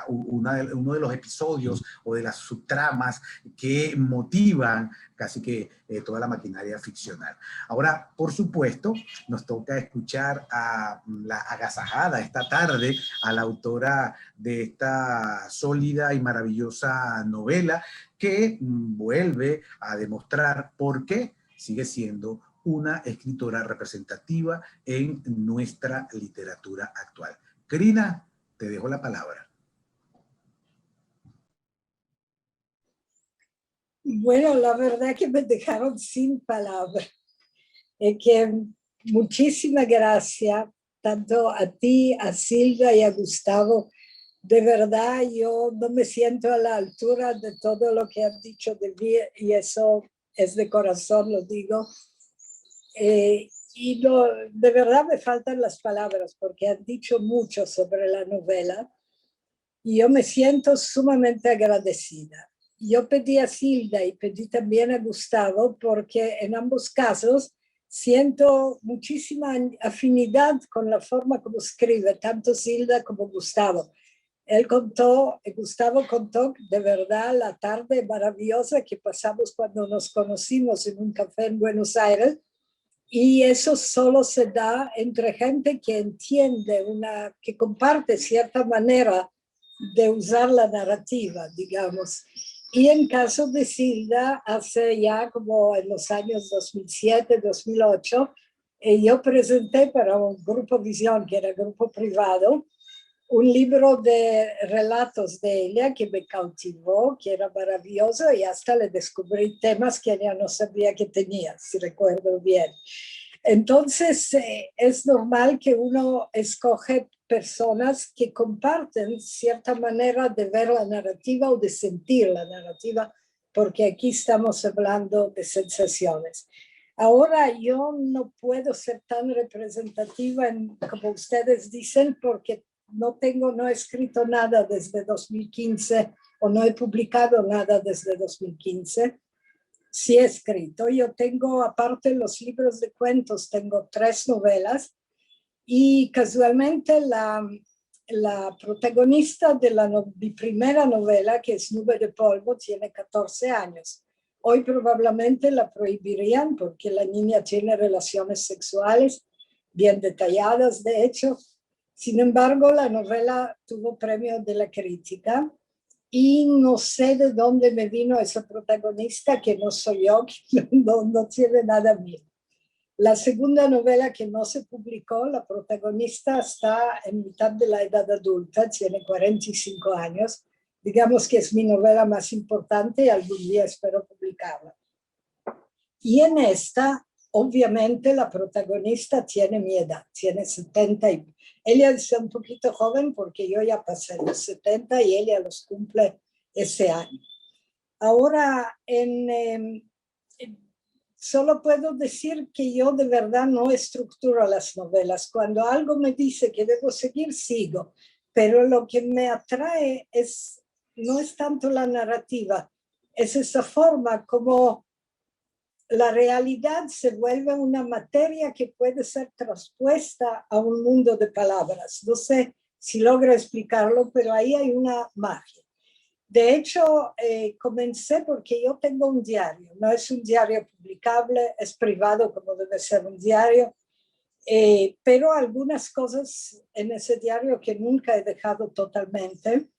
Speaker 2: uno de los episodios o de las subtramas que motivan casi que toda la maquinaria ficcional. Ahora, por supuesto, nos toca escuchar a la agasajada esta tarde a la autora de esta sólida y maravillosa novela que vuelve a demostrar por qué sigue siendo una escritora representativa en nuestra literatura actual. Krina, te dejo la palabra.
Speaker 4: Bueno, la verdad que me dejaron sin palabras. Que muchísimas gracias tanto a ti, a Silvia y a Gustavo. De verdad, yo no me siento a la altura de todo lo que han dicho de mí y eso es de corazón, lo digo. Y de verdad me faltan las palabras porque han dicho mucho sobre la novela y yo me siento sumamente agradecida. Yo pedí a Silda y pedí también a Gustavo porque en ambos casos siento muchísima afinidad con la forma como escribe, tanto Silda como Gustavo. Gustavo contó de verdad la tarde maravillosa que pasamos cuando nos conocimos en un café en Buenos Aires. Y eso solo se da entre gente que entiende, que comparte cierta manera de usar la narrativa, digamos. Y en caso de Silda, hace ya como en los años 2007, 2008, yo presenté para un grupo Visión, que era grupo privado, un libro de relatos de ella que me cautivó, que era maravilloso, y hasta le descubrí temas que ella no sabía que tenía, si recuerdo bien. Entonces, es normal que uno escoge personas que comparten cierta manera de ver la narrativa o de sentir la narrativa, porque aquí estamos hablando de sensaciones. Ahora yo no puedo ser tan representativa como ustedes dicen, porque no he escrito nada desde 2015 o no he publicado nada desde 2015. Sí he escrito. Yo tengo, aparte de los libros de cuentos, tengo 3 novelas y casualmente la protagonista de mi primera novela, que es Nube de Polvo, tiene 14 años. Hoy probablemente la prohibirían porque la niña tiene relaciones sexuales bien detalladas, de hecho. Sin embargo, la novela tuvo premio de la crítica y no sé de dónde me vino esa protagonista, que no soy yo, que no tiene nada mío. La segunda novela que no se publicó, la protagonista está en mitad de la edad adulta, tiene 45 años. Digamos que es mi novela más importante y algún día espero publicarla. Y en esta, obviamente, la protagonista tiene mi edad, tiene 70 y ella es un poquito joven porque yo ya pasé los 70 y ella los cumple ese año. Ahora, solo puedo decir que yo de verdad no estructuro las novelas. Cuando algo me dice que debo seguir, sigo. Pero lo que me atrae no es tanto la narrativa, es esa forma como la realidad se vuelve una materia que puede ser traspuesta a un mundo de palabras. No sé si logro explicarlo, pero ahí hay una magia. De hecho, comencé porque yo tengo un diario. No es un diario publicable, es privado como debe ser un diario, pero algunas cosas en ese diario que nunca he dejado totalmente.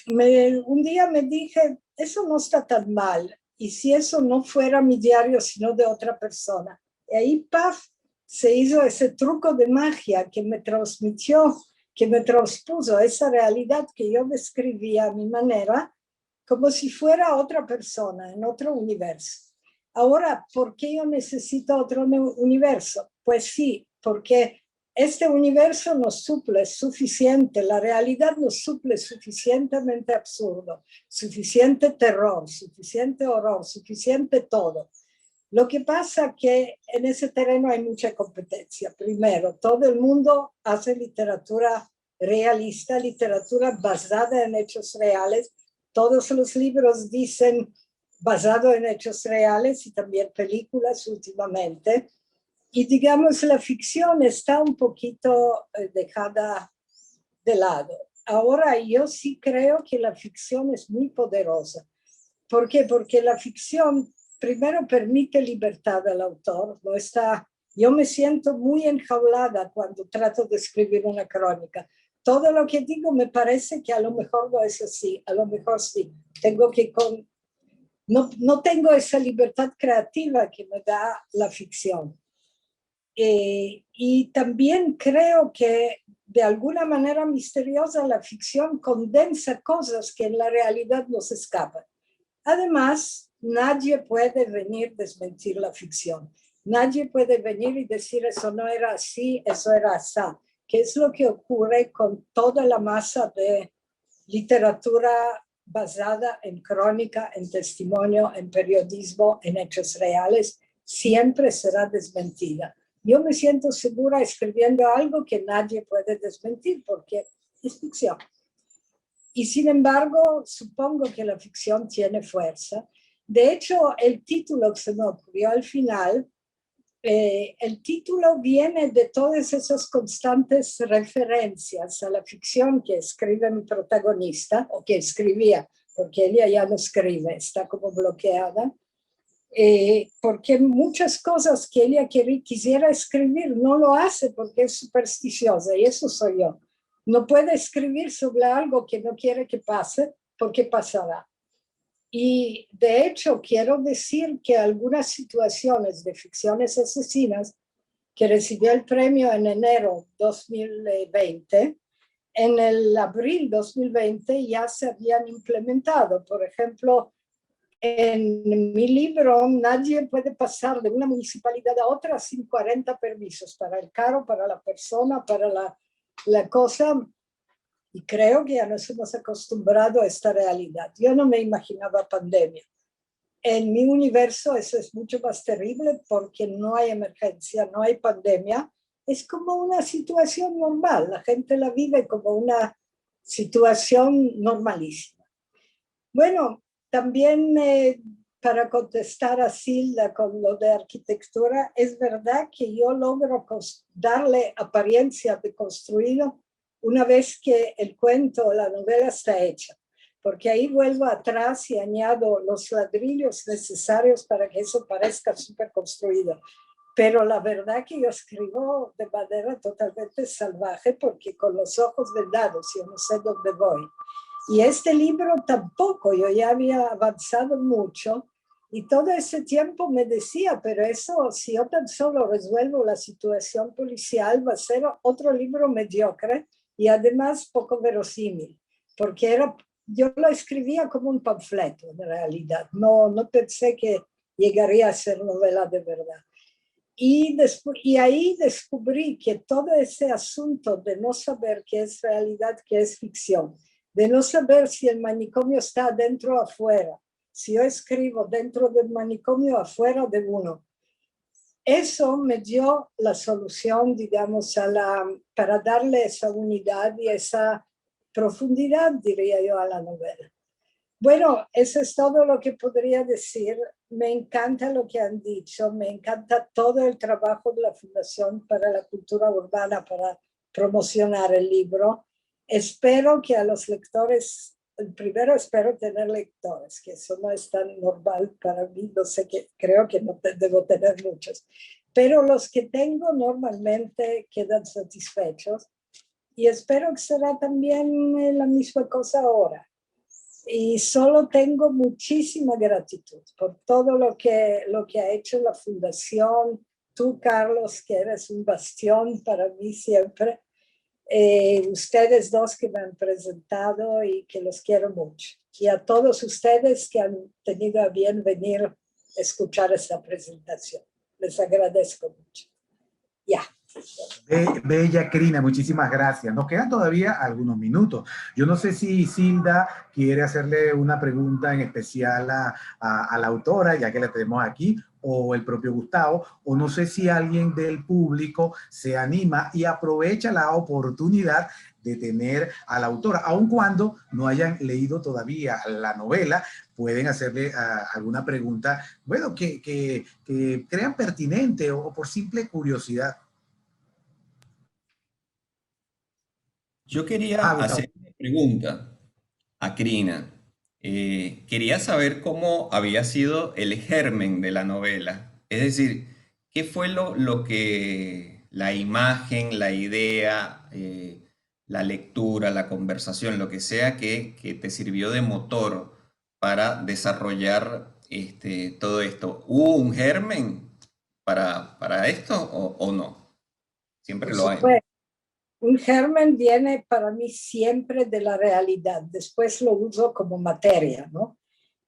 Speaker 4: Un día me dije, eso no está tan mal. Y si eso no fuera mi diario, sino de otra persona. Y ahí, paf, se hizo ese truco de magia que me transmitió, que me transpuso esa realidad que yo describía a mi manera, como si fuera otra persona, en otro universo. Ahora, ¿por qué yo necesito otro universo? Pues sí, porque este universo nos suple suficiente, la realidad nos suple suficientemente absurdo, suficiente terror, suficiente horror, suficiente todo. Lo que pasa es que en ese terreno hay mucha competencia. Primero, todo el mundo hace literatura realista, literatura basada en hechos reales. Todos los libros dicen basado en hechos reales y también películas últimamente. Y digamos, la ficción está un poquito dejada de lado. Ahora yo sí creo que la ficción es muy poderosa. ¿Por qué? Porque la ficción primero permite libertad al autor. Yo me siento muy enjaulada cuando trato de escribir una crónica. Todo lo que digo me parece que a lo mejor no es así, a lo mejor sí. No tengo esa libertad creativa que me da la ficción. Y también creo que de alguna manera misteriosa la ficción condensa cosas que en la realidad nos escapan. Además, nadie puede venir a desmentir la ficción. Nadie puede venir y decir eso no era así, eso era así. Que es lo que ocurre con toda la masa de literatura basada en crónica, en testimonio, en periodismo, en hechos reales. Siempre será desmentida. yo me siento segura escribiendo algo que nadie puede desmentir porque es ficción. Y sin embargo, supongo que la ficción tiene fuerza. De hecho, el título que se me ocurrió al final, el título viene de todas esas constantes referencias a la ficción que escribe mi protagonista, o que escribía, porque ella ya no escribe, está como bloqueada, porque muchas cosas que ella quisiera escribir no lo hace porque es supersticiosa, y eso soy yo. No puede escribir sobre algo que no quiere que pase, porque pasará. Y de hecho, quiero decir que algunas situaciones de ficciones asesinas que recibió el premio en enero 2020, en el abril 2020 ya se habían implementado. Por ejemplo, en mi libro, nadie puede pasar de una municipalidad a otra sin 40 permisos para el carro, para la persona, para la cosa. Y creo que ya nos hemos acostumbrado a esta realidad. Yo no me imaginaba pandemia. En mi universo eso es mucho más terrible porque no hay emergencia, no hay pandemia. Es como una situación normal. La gente la vive como una situación normalísima. Bueno, también para contestar a Silda con lo de arquitectura, es verdad que yo logro darle apariencia de construido una vez que el cuento o la novela está hecha, porque ahí vuelvo atrás y añado los ladrillos necesarios para que eso parezca súper construido. Pero la verdad que yo escribo de manera totalmente salvaje porque con los ojos vendados yo no sé dónde voy. Y este libro tampoco, yo ya había avanzado mucho y todo ese tiempo me decía, pero eso, si yo tan solo resuelvo la situación policial, va a ser otro libro mediocre y además poco verosímil, porque yo lo escribía como un panfleto en realidad, no pensé que llegaría a ser novela de verdad. Y ahí descubrí que todo ese asunto de no saber qué es realidad, qué es ficción, de no saber si el manicomio está dentro o afuera, si yo escribo dentro del manicomio o afuera de uno, eso me dio la solución, digamos, para darle esa unidad y esa profundidad, diría yo, a la novela. Bueno, eso es todo lo que podría decir. Me encanta lo que han dicho, me encanta todo el trabajo de la Fundación para la Cultura Urbana para promocionar el libro. Espero que a los lectores, primero espero tener lectores, que eso no es tan normal para mí, no sé, creo que no debo tener muchos, pero los que tengo normalmente quedan satisfechos y espero que será también la misma cosa ahora. Y solo tengo muchísima gratitud por todo lo que ha hecho la Fundación, tú, Carlos, que eres un bastión para mí siempre, ustedes dos que me han presentado y que los quiero mucho. Y a todos ustedes que han tenido a bien venir a escuchar esta presentación. Les agradezco mucho. Ya.
Speaker 2: Bella Crina, muchísimas gracias. Nos quedan todavía algunos minutos. Yo no sé si Silda quiere hacerle una pregunta en especial a la autora, ya que la tenemos aquí, o el propio Gustavo, o no sé si alguien del público se anima y aprovecha la oportunidad de tener a la autora, aun cuando no hayan leído todavía la novela, pueden hacerle alguna pregunta, bueno, que crean pertinente o por simple curiosidad.
Speaker 5: Yo quería hacer una pregunta a Crina. Quería saber cómo había sido el germen de la novela. Es decir, ¿qué fue lo que la imagen, la idea, la lectura, la conversación, lo que sea que te sirvió de motor para desarrollar todo esto? ¿Hubo un germen para esto o no? Siempre lo hay, ¿no?
Speaker 4: Un germen viene para mí siempre de la realidad, después lo uso como materia, ¿no?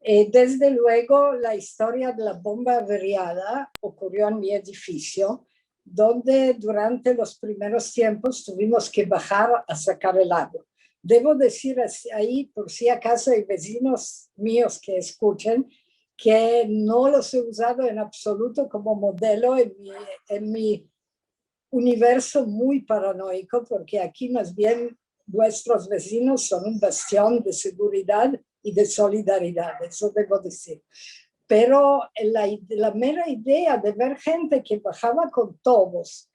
Speaker 4: Desde luego, la historia de la bomba averiada ocurrió en mi edificio, donde durante los primeros tiempos tuvimos que bajar a sacar el agua. Debo decir ahí, por si acaso hay vecinos míos que escuchen, que no los he usado en absoluto como modelo en mi universo muy paranoico, porque aquí más bien vuestros vecinos son un bastión de seguridad y de solidaridad, eso debo decir. Pero la mera idea de ver gente que bajaba con tobos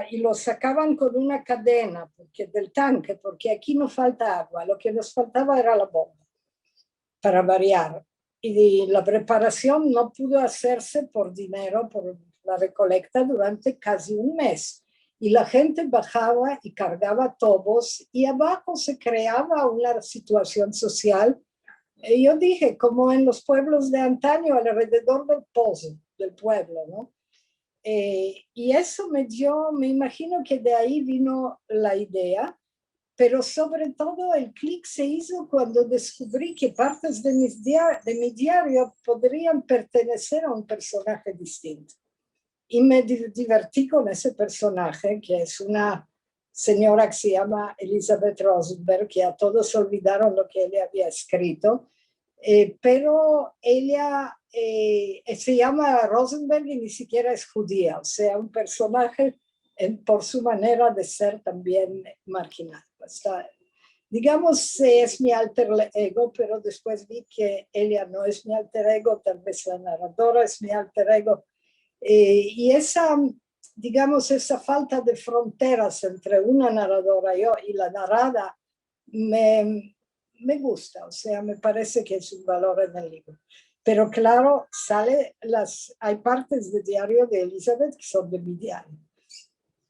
Speaker 4: y lo sacaban con una cadena del tanque, porque aquí no falta agua, lo que nos faltaba era la bomba, para variar. Y la preparación no pudo hacerse por dinero, por la recolecta durante casi un mes. Y la gente bajaba y cargaba tobos y abajo se creaba una situación social. Y yo dije, como en los pueblos de antaño, alrededor del pozo del pueblo, ¿no? Y eso me imagino que de ahí vino la idea, pero sobre todo el clic se hizo cuando descubrí que partes de mi diario podrían pertenecer a un personaje distinto. Y me divertí con ese personaje, que es una señora que se llama Elizabeth Rosenberg, que a todos olvidaron lo que ella había escrito, pero ella se llama Rosenberg y ni siquiera es judía, o sea, un personaje por su manera de ser también marginal. Digamos, es mi alter ego, pero después vi que ella no es mi alter ego, tal vez la narradora es mi alter ego. Y digamos, esa falta de fronteras entre una narradora y la narrada me gusta, o sea, me parece que es un valor en el libro. Pero claro, hay partes del diario de Elizabeth que son de mi diario.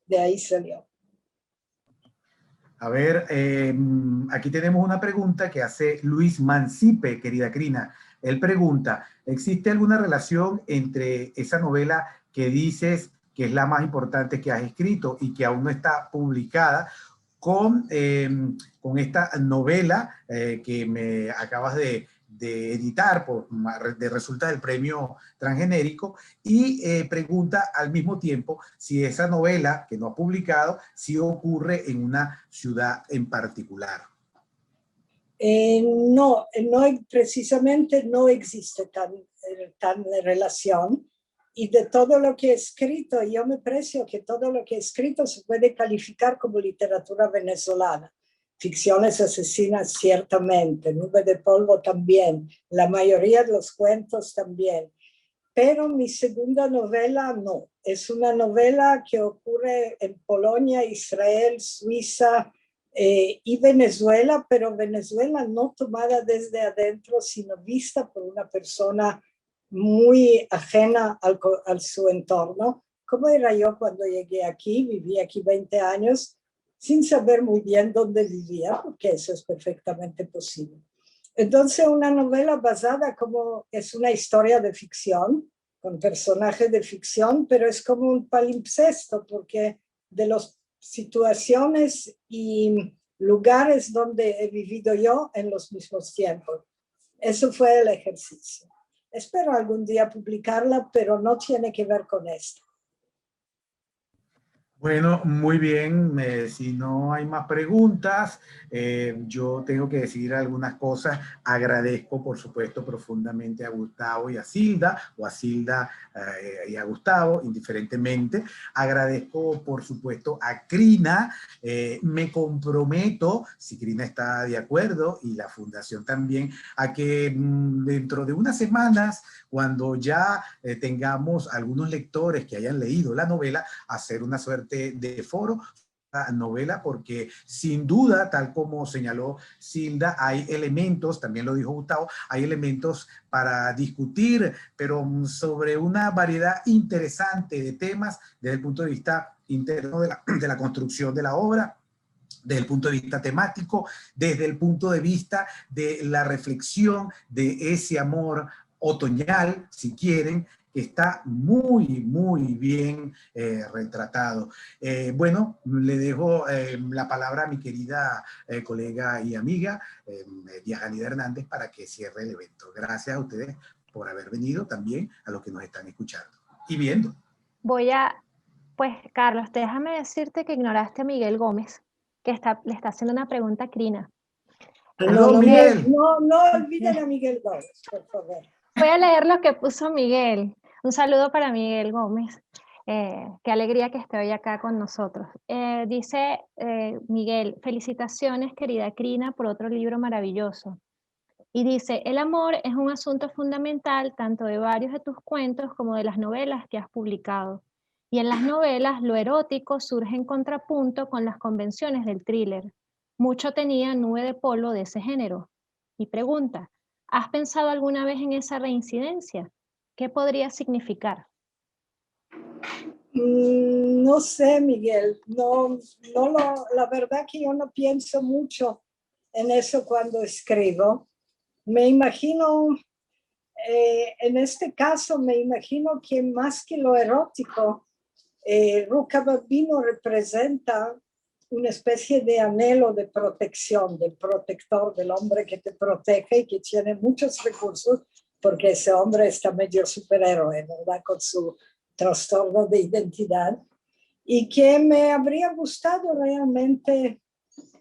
Speaker 4: De ahí salió.
Speaker 2: A ver, aquí tenemos una pregunta que hace Luis Mancipe, querida Crina. Él pregunta, ¿existe alguna relación entre esa novela que dices que es la más importante que has escrito y que aún no está publicada con esta novela que me acabas de editar, de resulta del premio transgenérico, y pregunta al mismo tiempo si esa novela que no ha publicado, si ocurre en una ciudad en particular?
Speaker 4: No, precisamente no existe tan relación. Y de todo lo que he escrito, yo me precio que todo lo que he escrito se puede calificar como literatura venezolana. Ficciones asesinas, ciertamente, Nube de polvo también, la mayoría de los cuentos también. Pero mi segunda novela no, es una novela que ocurre en Polonia, Israel, Suiza y Venezuela, pero Venezuela no tomada desde adentro, sino vista por una persona muy ajena al su entorno. ¿Cómo era yo cuando llegué aquí? Viví aquí 20 años sin saber muy bien dónde vivía, porque eso es perfectamente posible. Entonces, una novela basada es una historia de ficción, con personajes de ficción, pero es como un palimpsesto, porque de las situaciones y lugares donde he vivido yo en los mismos tiempos. Eso fue el ejercicio. Espero algún día publicarla, pero no tiene que ver con esto.
Speaker 2: Bueno, muy bien. Si no hay más preguntas, yo tengo que decir algunas cosas. Agradezco, por supuesto, profundamente a Gustavo y a Silda, o a Silda y a Gustavo, indiferentemente. Agradezco, por supuesto, a Crina. Me comprometo, si Crina está de acuerdo, y la Fundación también, a que dentro de unas semanas, cuando ya tengamos algunos lectores que hayan leído la novela, hacer una suerte de foro, novela, porque sin duda, tal como señaló Silda, hay elementos, también lo dijo Gustavo, hay elementos para discutir, pero sobre una variedad interesante de temas desde el punto de vista interno de la construcción de la obra, desde el punto de vista temático, desde el punto de vista de la reflexión de ese amor otoñal, si quieren, que está muy, muy bien retratado. Bueno, le dejo la palabra a mi querida colega y amiga, Diajanida Hernández, para que cierre el evento. Gracias a ustedes por haber venido, también a los que nos están escuchando y viendo.
Speaker 1: Pues Carlos, déjame decirte que ignoraste a Miguel Gómez, que le está haciendo una pregunta a Crina.
Speaker 2: Perdón, Miguel.
Speaker 4: No olviden a Miguel Gómez, por favor.
Speaker 1: Voy a leer lo que puso Miguel. Un saludo para Miguel Gómez. Qué alegría que esté hoy acá con nosotros. Dice Miguel, felicitaciones querida Crina por otro libro maravilloso. Y dice, el amor es un asunto fundamental tanto de varios de tus cuentos como de las novelas que has publicado. Y en las novelas lo erótico surge en contrapunto con las convenciones del thriller. Mucho tenía Nube de Polvo de ese género. Y pregunta, ¿has pensado alguna vez en esa reincidencia? ¿Qué podría significar?
Speaker 4: No sé, Miguel, la verdad que yo no pienso mucho en eso cuando escribo. Me imagino, en este caso, me imagino que más que lo erótico, Luca Babino representa una especie de anhelo de protección, del protector, del hombre que te protege y que tiene muchos recursos, porque ese hombre está medio superhéroe, ¿verdad? Con su trastorno de identidad, y que me habría gustado realmente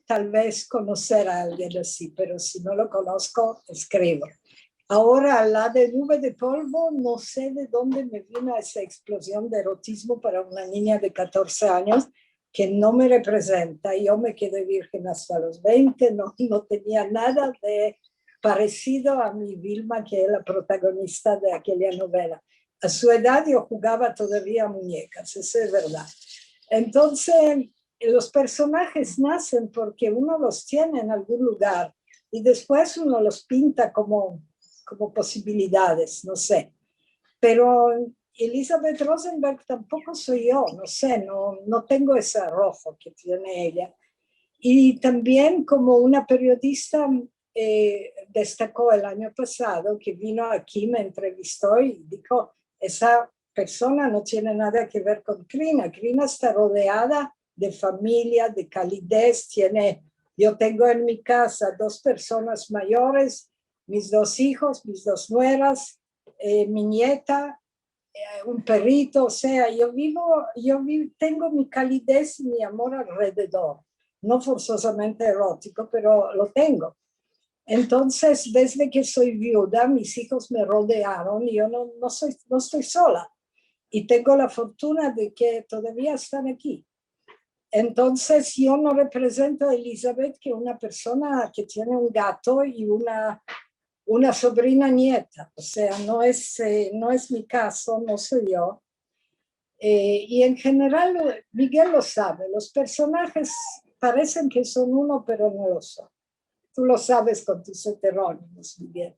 Speaker 4: tal vez conocer a alguien así, pero si no lo conozco, escribo. Ahora, la de Nube de Polvo, no sé de dónde me vino esa explosión de erotismo para una niña de 14 años que no me representa. Yo me quedé virgen hasta los 20, no tenía nada de parecido a mi Vilma, que es la protagonista de aquella novela. A su edad yo jugaba todavía a muñecas, eso es verdad. Entonces, los personajes nacen porque uno los tiene en algún lugar y después uno los pinta como posibilidades, no sé. Pero Elizabeth Rosenberg tampoco soy yo, no sé, no tengo ese arrojo que tiene ella. Y también como una periodista destacó el año pasado, que vino aquí, me entrevistó y dijo, esa persona no tiene nada que ver con Crina. Crina está rodeada de familia, de calidez. Yo tengo en mi casa 2 personas mayores, mis 2 hijos, mis 2 nueras, mi nieta, un perrito. O sea, tengo mi calidez y mi amor alrededor. No forzosamente erótico, pero lo tengo. Entonces, desde que soy viuda, mis hijos me rodearon y yo no estoy sola. Y tengo la fortuna de que todavía están aquí. Entonces, yo no represento a Elizabeth, que es una persona que tiene un gato y una sobrina nieta. O sea, no es mi caso, no soy yo. Y en general, Miguel lo sabe, los personajes parecen que son uno, pero no lo son. Tú lo sabes con tus heterónimos, Miguel.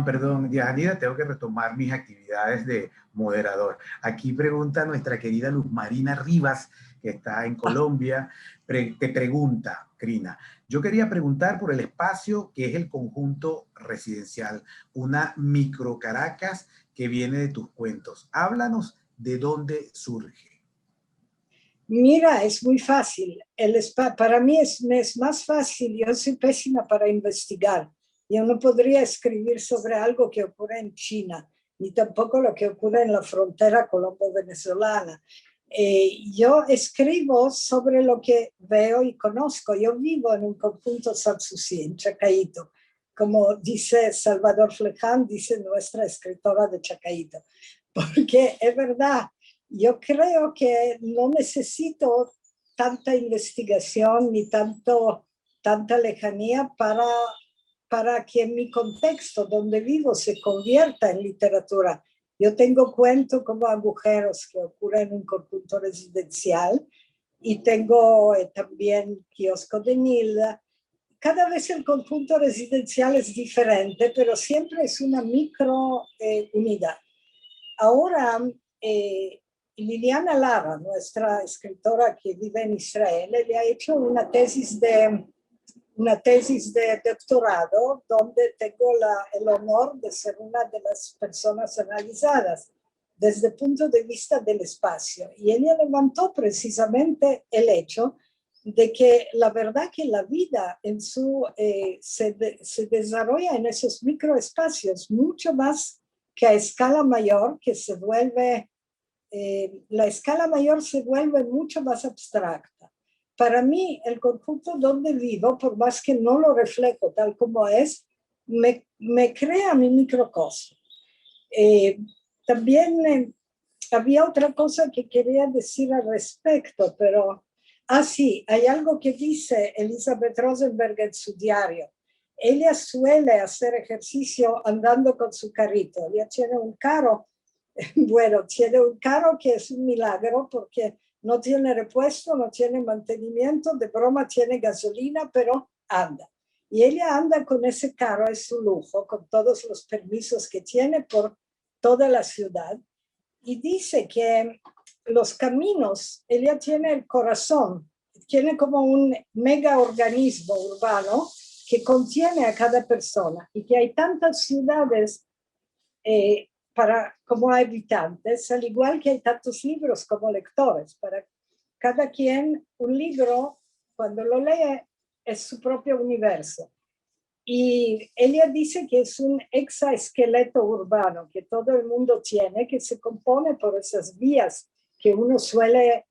Speaker 2: Perdón, Dianira, tengo que retomar mis actividades de moderador. Aquí pregunta nuestra querida Luz Marina Rivas, que está en Colombia, te pregunta, Crina, yo quería preguntar por el espacio que es el conjunto residencial, una micro Caracas que viene de tus cuentos. Háblanos de dónde surge.
Speaker 4: Mira, es muy fácil. Para mí es más fácil. Yo soy pésima para investigar. Yo no podría escribir sobre algo que ocurre en China, ni tampoco lo que ocurre en la frontera colombo-venezolana. Yo escribo sobre lo que veo y conozco. Yo vivo en un conjunto Sanssouci, en Chacaito, como dice Salvador Fleján, dice nuestra escritora de Chacaito, porque es verdad. Yo creo que no necesito tanta investigación ni tanta lejanía para que mi contexto donde vivo se convierta en literatura. Yo tengo cuentos como Agujeros, que ocurren en un conjunto residencial, y tengo también Kiosco de Nilda. Cada vez el conjunto residencial es diferente, pero siempre es una micro unidad. Ahora, Liliana Lara, nuestra escritora que vive en Israel, le ha hecho una tesis de doctorado donde tengo el honor de ser una de las personas analizadas desde el punto de vista del espacio. Y ella levantó precisamente el hecho de que la verdad que la vida se desarrolla en esos microespacios mucho más que a escala mayor, que se vuelve... la escala mayor se vuelve mucho más abstracta. Para mí, el conjunto donde vivo, por más que no lo reflejo tal como es, me crea mi microcosmo. También había otra cosa que quería decir al respecto, pero... sí, hay algo que dice Elizabeth Rosenberg en su diario. Ella suele hacer ejercicio andando con su carrito. Ella tiene un carro, bueno, tiene un carro que es un milagro porque no tiene repuesto, no tiene mantenimiento, de broma tiene gasolina, pero anda. Y ella anda con ese carro, es su lujo, con todos los permisos que tiene por toda la ciudad. Y dice que los caminos, ella tiene el corazón, tiene como un mega organismo urbano que contiene a cada persona y que hay tantas ciudades como habitantes, al igual que hay tantos libros como lectores. Para cada quien, un libro, cuando lo lee, es su propio universo. Y ella dice que es un exoesqueleto urbano que todo el mundo tiene, que se compone por esas vías que uno suele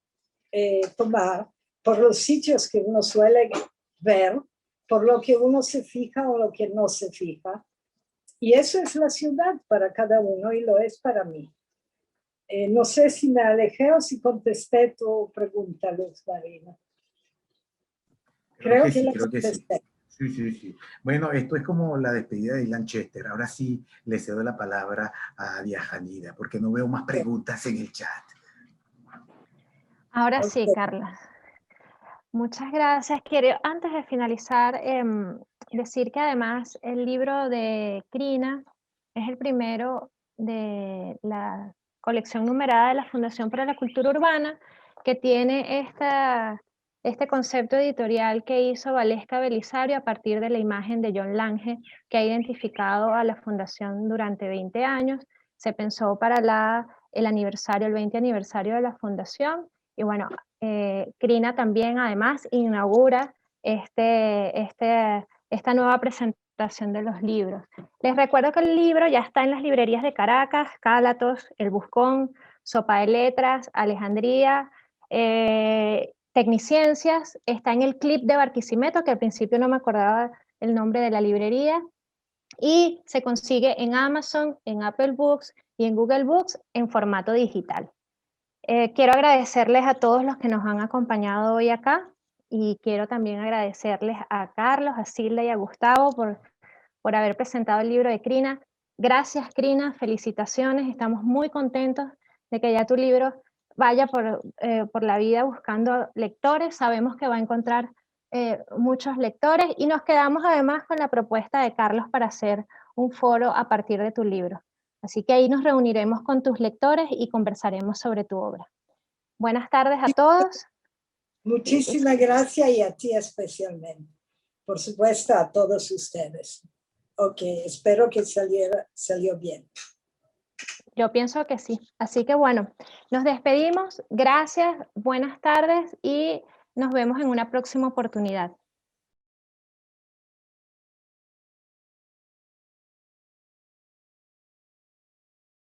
Speaker 4: tomar, por los sitios que uno suele ver, por lo que uno se fija o lo que no se fija. Y eso es la ciudad para cada uno y lo es para mí. No sé si me alejé o si contesté tu pregunta, Luz Marina. Creo que la contesté.
Speaker 2: Sí. Sí. Bueno, esto es como la despedida de Ilan Chester. Ahora sí le cedo la palabra a Diajanida, porque no veo más preguntas en el chat.
Speaker 1: Ahora sí, Carla. Muchas gracias. Quiero, antes de finalizar, decir que además el libro de Crina es el primero de la colección numerada de la Fundación para la Cultura Urbana, que tiene este concepto editorial que hizo Valesca Belisario a partir de la imagen de John Lange, que ha identificado a la Fundación durante 20 años. Se pensó para el 20 aniversario de la Fundación, y bueno, Crina también además inaugura esta nueva presentación de los libros. Les recuerdo que el libro ya está en las librerías de Caracas, Cálatos, El Buscón, Sopa de Letras, Alejandría, Tecniciencias, está en el Clip de Barquisimeto, que al principio no me acordaba el nombre de la librería, y se consigue en Amazon, en Apple Books y en Google Books en formato digital. Quiero agradecerles a todos los que nos han acompañado hoy acá, y quiero también agradecerles a Carlos, a Silda y a Gustavo por haber presentado el libro de Crina. Gracias, Crina, felicitaciones, estamos muy contentos de que ya tu libro vaya por la vida buscando lectores. Sabemos que va a encontrar muchos lectores, y nos quedamos además con la propuesta de Carlos para hacer un foro a partir de tu libro. Así que ahí nos reuniremos con tus lectores y conversaremos sobre tu obra. Buenas tardes a todos.
Speaker 4: Muchísimas gracias, y a ti especialmente. Por supuesto, a todos ustedes. Ok, espero que salió bien.
Speaker 1: Yo pienso que sí. Así que bueno, nos despedimos. Gracias, buenas tardes y nos vemos en una próxima oportunidad.